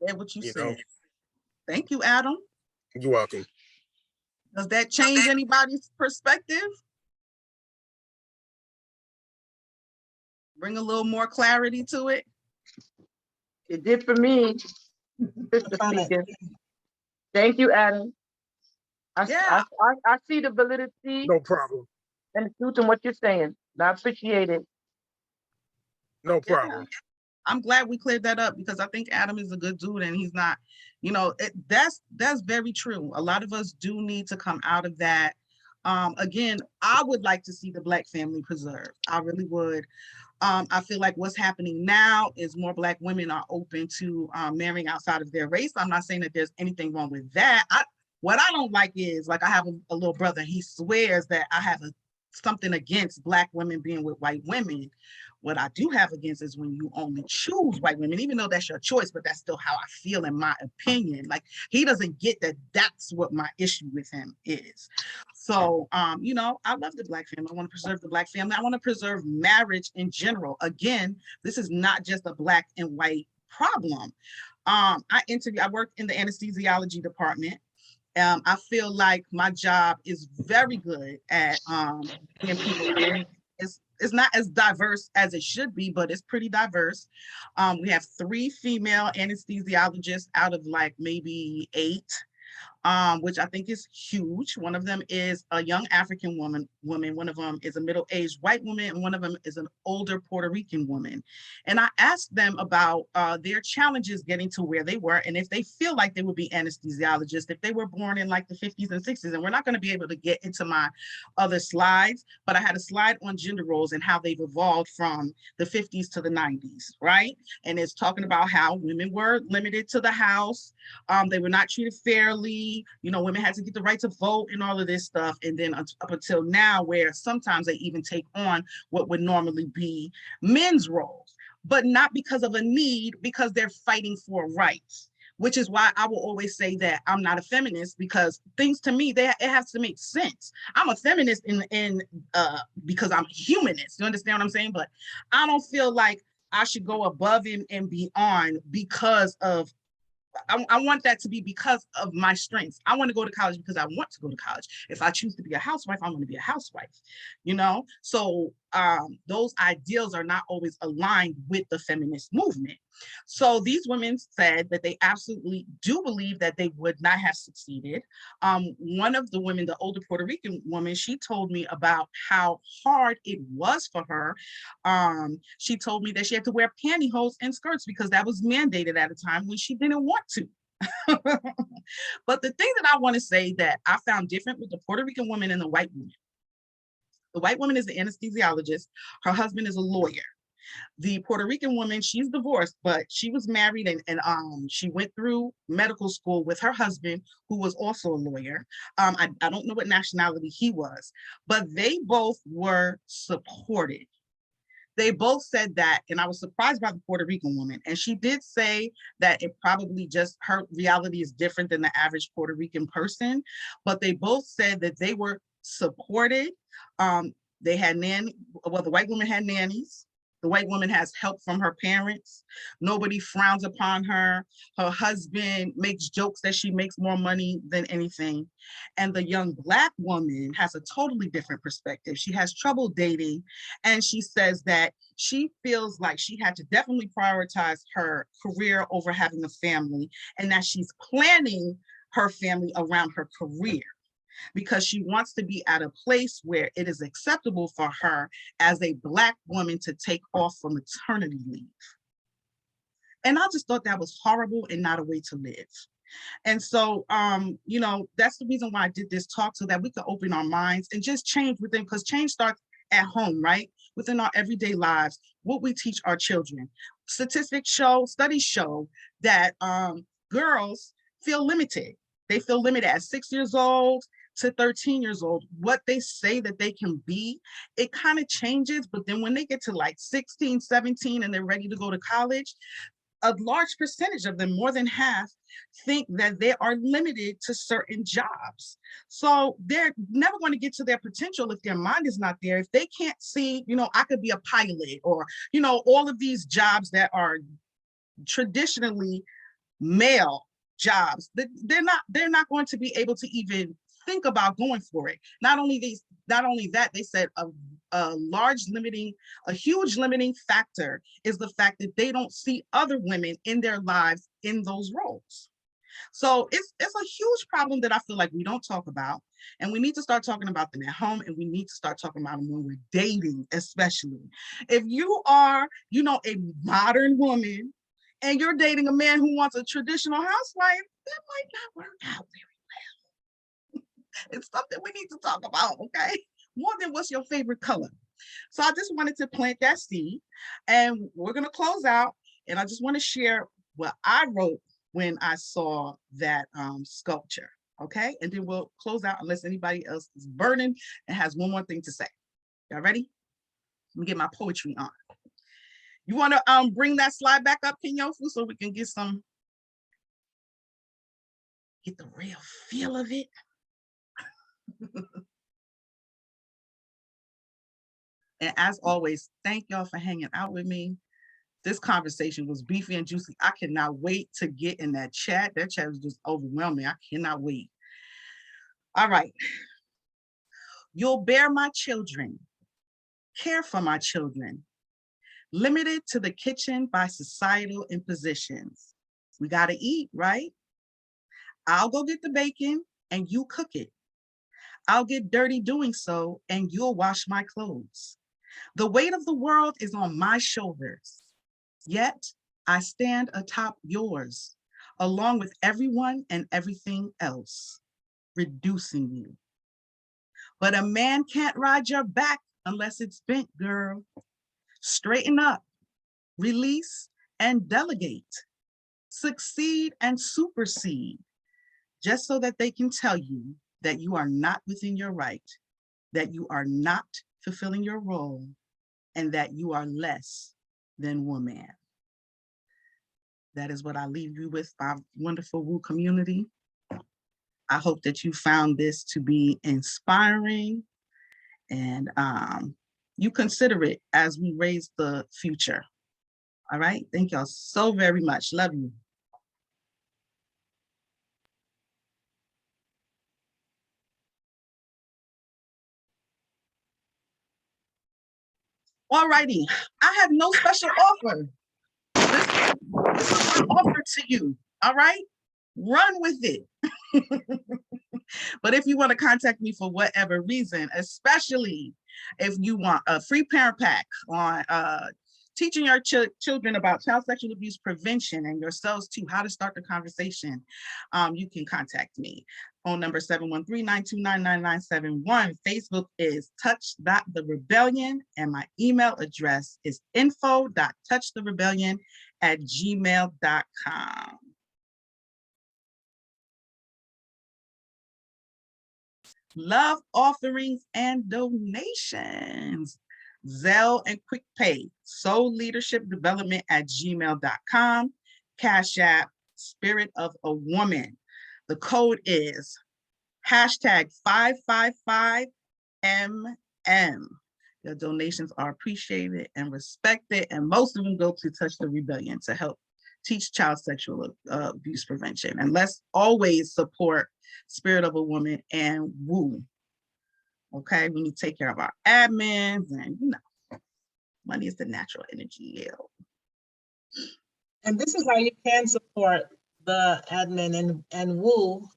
Say what you said. Thank you, Adam. You're welcome. Does that change anybody's perspective? Bring a little more clarity to it? It did for me. Thank you, Adam. I see the validity. No problem. And the truth in what you're saying. I appreciate it. No problem. Yeah. I'm glad we cleared that up, because I think Adam is a good dude, and he's not, that's very true. A lot of us do need to come out of that. Again, I would like to see the Black family preserved. I really would. I feel like what's happening now is more Black women are open to marrying outside of their race. I'm not saying that there's anything wrong with that. What I don't like is, like, I have a little brother, he swears that I have something against Black women being with white women. What I do have against is when you only choose white women, even though that's your choice, but that's still how I feel, in my opinion. Like, he doesn't get that that's what my issue with him is. So, I love the Black family. I want to preserve the Black family. I want to preserve marriage in general. Again, this is not just a Black and white problem. I work in the anesthesiology department. I feel like my job is very good at getting people in. It's not as diverse as it should be, but it's pretty diverse. We have 3 female anesthesiologists out of like maybe 8. Which I think is huge. One of them is a young African woman. One of them is a middle-aged white woman, and one of them is an older Puerto Rican woman. And I asked them about their challenges getting to where they were, and if they feel like they would be anesthesiologists if they were born in like the 50s and 60s. And we're not going to be able to get into my other slides, but I had a slide on gender roles and how they've evolved from the 50s to the 90s, right? And it's talking about how women were limited to the house. They were not treated fairly. Women had to get the right to vote and all of this stuff. And then up until now, where sometimes they even take on what would normally be men's roles, but not because of a need, because they're fighting for rights, which is why I will always say that I'm not a feminist, because things to me, it has to make sense. I'm a feminist because I'm a humanist. You understand what I'm saying? But I don't feel like I should go above and beyond because of I want that to be because of my strengths. I want to go to college because I want to go to college. If I choose to be a housewife, I want to be a housewife, So those ideals are not always aligned with the feminist movement. So these women said that they absolutely do believe that they would not have succeeded. One of the women, the older Puerto Rican woman, she told me about how hard it was for her. She told me that she had to wear pantyhose and skirts because that was mandated at a time when she didn't want to. But the thing that I want to say that I found different with the Puerto Rican woman and the white woman. The white woman is the anesthesiologist. Her husband is a lawyer. The Puerto Rican woman, she's divorced, but she was married and she went through medical school with her husband, who was also a lawyer. I don't know what nationality he was, but they both were supported. They both said that, and I was surprised by the Puerto Rican woman. And she did say that it probably just, her reality is different than the average Puerto Rican person, but they both said that they were supported. They had the white woman had nannies. The white woman has help from her parents. Nobody frowns upon her. Her husband makes jokes that she makes more money than anything. And the young Black woman has a totally different perspective. She has trouble dating. And she says that she feels like she had to definitely prioritize her career over having a family, and that she's planning her family around her career, because she wants to be at a place where it is acceptable for her as a Black woman to take off from maternity leave. And I just thought that was horrible and not a way to live. And so, that's the reason why I did this talk, so that we could open our minds and just change within, because change starts at home, right? Within our everyday lives, what we teach our children. Studies show that girls feel limited. They feel limited at 6 years old to 13 years old. What they say that they can be, it kind of changes, but then when they get to like 16, 17, and they're ready to go to college, a large percentage of them, more than half, think that they are limited to certain jobs. So they're never going to get to their potential if their mind is not there. If they can't see, I could be a pilot, or, all of these jobs that are traditionally male jobs, they're not going to be able to even think about going for it. Not only that, they said a huge limiting factor is the fact that they don't see other women in their lives in those roles. So it's a huge problem that I feel like we don't talk about, and we need to start talking about them at home, and we need to start talking about them when we're dating, especially. If you are, a modern woman and you're dating a man who wants a traditional housewife, that might not work out very well. It's something we need to talk about, okay? More than what's your favorite color. So I just wanted to plant that seed, and we're going to close out, and I just want to share what I wrote when I saw that sculpture, okay? And then we'll close out unless anybody else is burning and has one more thing to say. Y'all ready? Let me get my poetry on. You want to bring that slide back up, Kenyofu, so we can get the real feel of it? And as always, thank y'all for hanging out with me. This conversation was beefy and juicy. I cannot wait to get in that chat. That chat was just overwhelming. I cannot wait. All right. You'll bear my children, care for my children, limited to the kitchen by societal impositions. We got to eat, right? I'll go get the bacon and you cook it. I'll get dirty doing so and you'll wash my clothes. The weight of the world is on my shoulders, yet I stand atop yours, along with everyone and everything else, reducing you. But a man can't ride your back unless it's bent, girl. Straighten up, release, and delegate. Succeed and supersede, just so that they can tell you that you are not within your right, that you are not fulfilling your role, and that you are less than woman. That is what I leave you with, my wonderful Woo community. I hope that you found this to be inspiring, and you consider it as we raise the future. All right, thank y'all so very much. Love you. All righty, I have no special offer. This is my offer to you, all right? Run with it. But if you want to contact me for whatever reason, especially if you want a free parent pack on teaching your children about child sexual abuse prevention and yourselves too, how to start the conversation, you can contact me. Phone number 713-929-9971. Facebook is touch.the-rebellion, and my email address is info.touchtherebellion@gmail.com. Love offerings and donations. Zelle and Quick Pay, Soul Leadership Development @gmail.com. Cash App, Spirit of a Woman. The code is #555MM. Your donations are appreciated and respected, and most of them go to Touch the Rebellion to help teach child sexual abuse prevention. And let's always support Spirit of a Woman and WOO. Okay, we need to take care of our admins, and money is the natural energy. And this is how you can support the admin and WOO.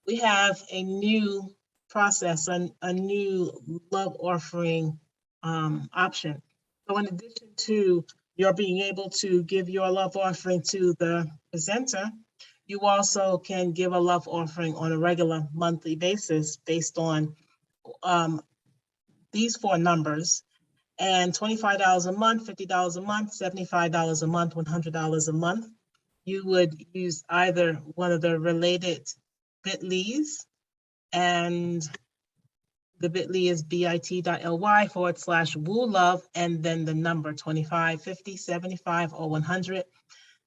We have a new process, a new love offering option. So in addition to your being able to give your love offering to the presenter, you also can give a love offering on a regular monthly basis based on these 4 numbers. And $25 a month, $50 a month, $75 a month, $100 a month. You would use either one of the related bit.lys, and the bit.ly is bit.ly/WooLove, and then the number 25, 50, 75, or 100.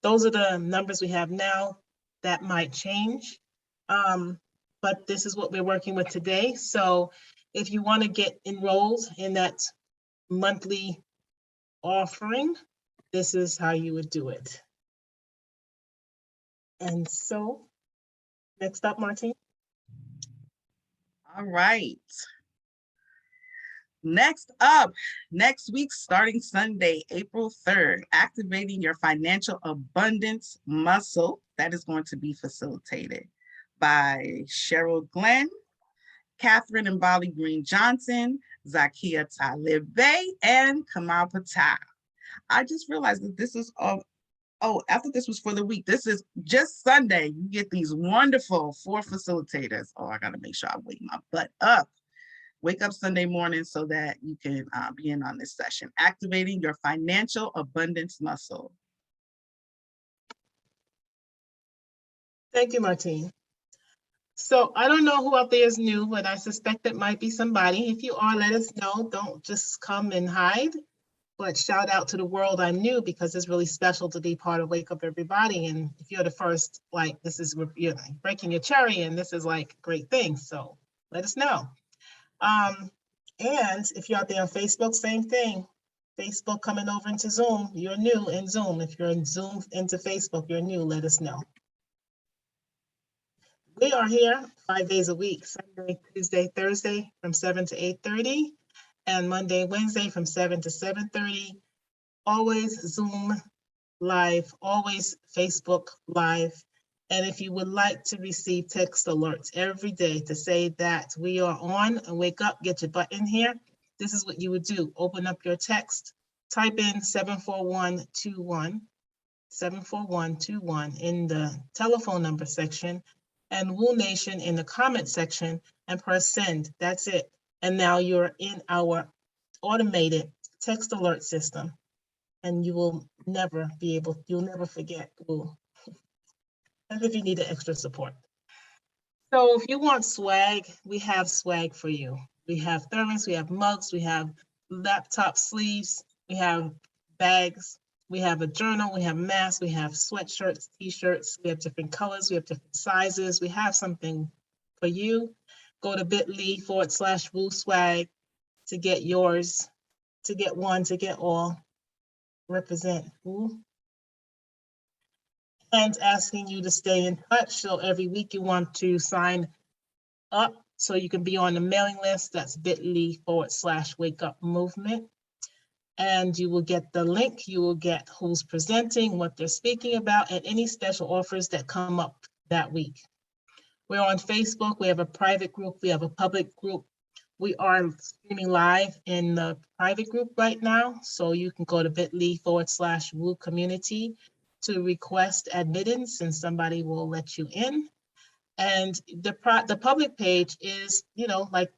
Those are the numbers we have now. That might change, but this is what we're working with today. So if you want to get enrolled in that monthly offering, this is how you would do it. And so, next up, Martine. All right. Next up, next week, starting Sunday, April 3rd, activating your financial abundance muscle. That is going to be facilitated by Cheryl Glenn, Catherine and Bali Green Johnson, Zakia Talibé, and Kamal Patel. I just realized that this is after this was for the week. This is just Sunday. You get these wonderful 4 facilitators. Oh, I gotta make sure I wake my butt up. Wake up Sunday morning so that you can be in on this session. Activating your financial abundance muscle. Thank you, Martine. So I don't know who out there is new, but I suspect it might be somebody. If you are, let us know. Don't just come and hide, but shout out to the world I'm new, because it's really special to be part of Wake Up Everybody. And if you're the first, like, this is, you're breaking your cherry, and this is like great thing. So let us know. And if you're out there on Facebook, same thing. Facebook coming over into Zoom, you're new in Zoom. If you're in Zoom into Facebook, you're new, let us know. We are here 5 days a week, Sunday, Tuesday, Thursday from 7 to 8:30, and Monday, Wednesday from 7 to 7:30. Always Zoom live, always Facebook live. And if you would like to receive text alerts every day to say that we are on and wake up, get your butt in here, this is what you would do. Open up your text, type in 74121, 74121 in the telephone number section, and Woo Nation in the comment section, and press send. That's it. And now you're in our automated text alert system, and you will never be able, you'll never forget Woo. And if you need extra support. So if you want swag, we have swag for you. We have thermos, we have mugs, we have laptop sleeves, we have bags, we have a journal, we have masks, we have sweatshirts, t-shirts, we have different colors, we have different sizes. We have something for you. Go to bit.ly/Woo Swag to get yours, to get one, to get all. Represent Woo. And asking you to stay in touch. So every week you want to sign up so you can be on the mailing list. That's bit.ly/Wake Up Movement. And you will get the link. You will get who's presenting, what they're speaking about, and any special offers that come up that week. We're on Facebook. We have a private group. We have a public group. We are streaming live in the private group right now, so you can go to bit.ly/Woo Community to request admittance, and somebody will let you in. And the public page is, like,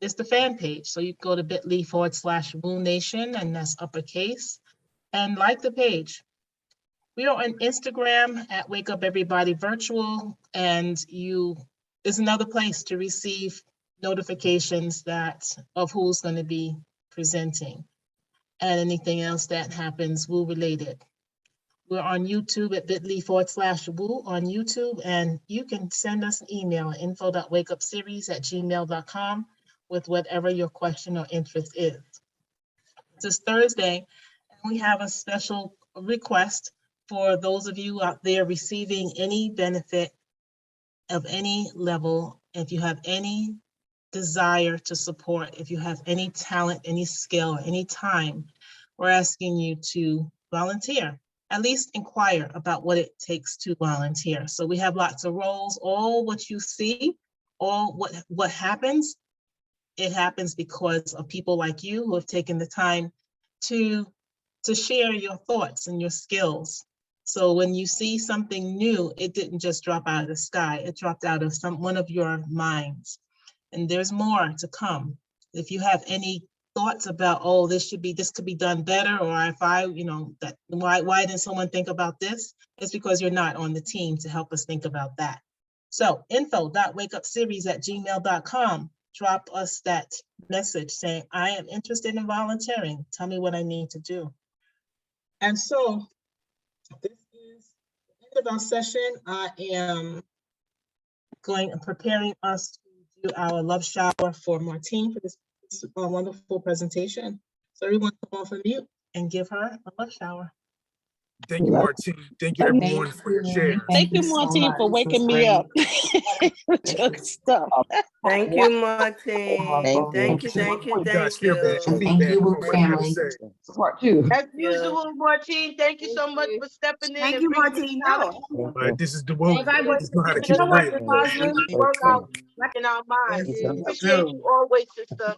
it's the fan page. So you go to bit.ly/Woo Nation, and that's uppercase, and like the page. We are on Instagram at Wake Up Everybody Virtual, and is another place to receive notifications of who's going to be presenting and anything else that happens Woo related. We're on YouTube at bit.ly/Woo on YouTube, and you can send us an email at info.wakeupseries@gmail.com with whatever your question or interest is. This is Thursday, and we have a special request for those of you out there receiving any benefit of any level. If you have any desire to support, if you have any talent, any skill, any time, we're asking you to volunteer. At least inquire about what it takes to volunteer. So we have lots of roles. All what you see, all what happens, it happens because of people like you who have taken the time to share your thoughts and your skills. So when you see something new, it didn't just drop out of the sky. It dropped out of one of your minds. And there's more to come. If you have any thoughts about, oh, this could be done better, or if why didn't someone think about this? It's because you're not on the team to help us think about that. So info.wakeupseries@gmail.com. Drop us that message saying, I am interested in volunteering. Tell me what I need to do. And so this is the end of our session. I am preparing us to do our love shower for Martine for this wonderful presentation. So everyone come off of mute and give her a love shower. Thank you, Martine. Thank you, everyone, for your shares. Thank you, Martine, for waking me up with your stuff. Thank you, Martine. Thank you. You guys feedback on what I gotta say. As usual, Martine, thank you so much for stepping in. Thank you, Martine. No. This is the woo. Everybody Just know how to giving keep us it real. positive work out in our minds. Appreciate you always, sister.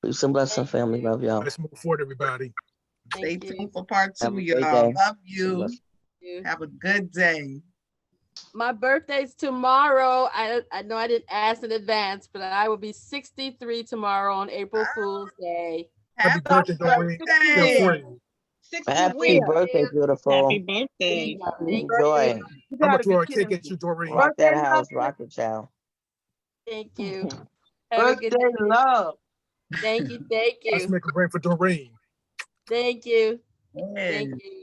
Peace and blessing, family. Love y'all. Let's move forward, everybody. Stay tuned for part Have 2, a great y'all. day. Love you. Have a good day. My birthday's tomorrow. I know I didn't ask in advance, but I will be 63 tomorrow on April Fool's Day. Happy birthday, Doreen. Feel free. Happy birthday, beautiful. Happy birthday. Enjoy. I'm gonna throw a cake at you, Doreen. Rock that house, rock it, child. Thank you. Have a good Birthday day. love. Thank you. Thank Let's you. make a rain for Doreen. Thank you. Yeah. Thank you.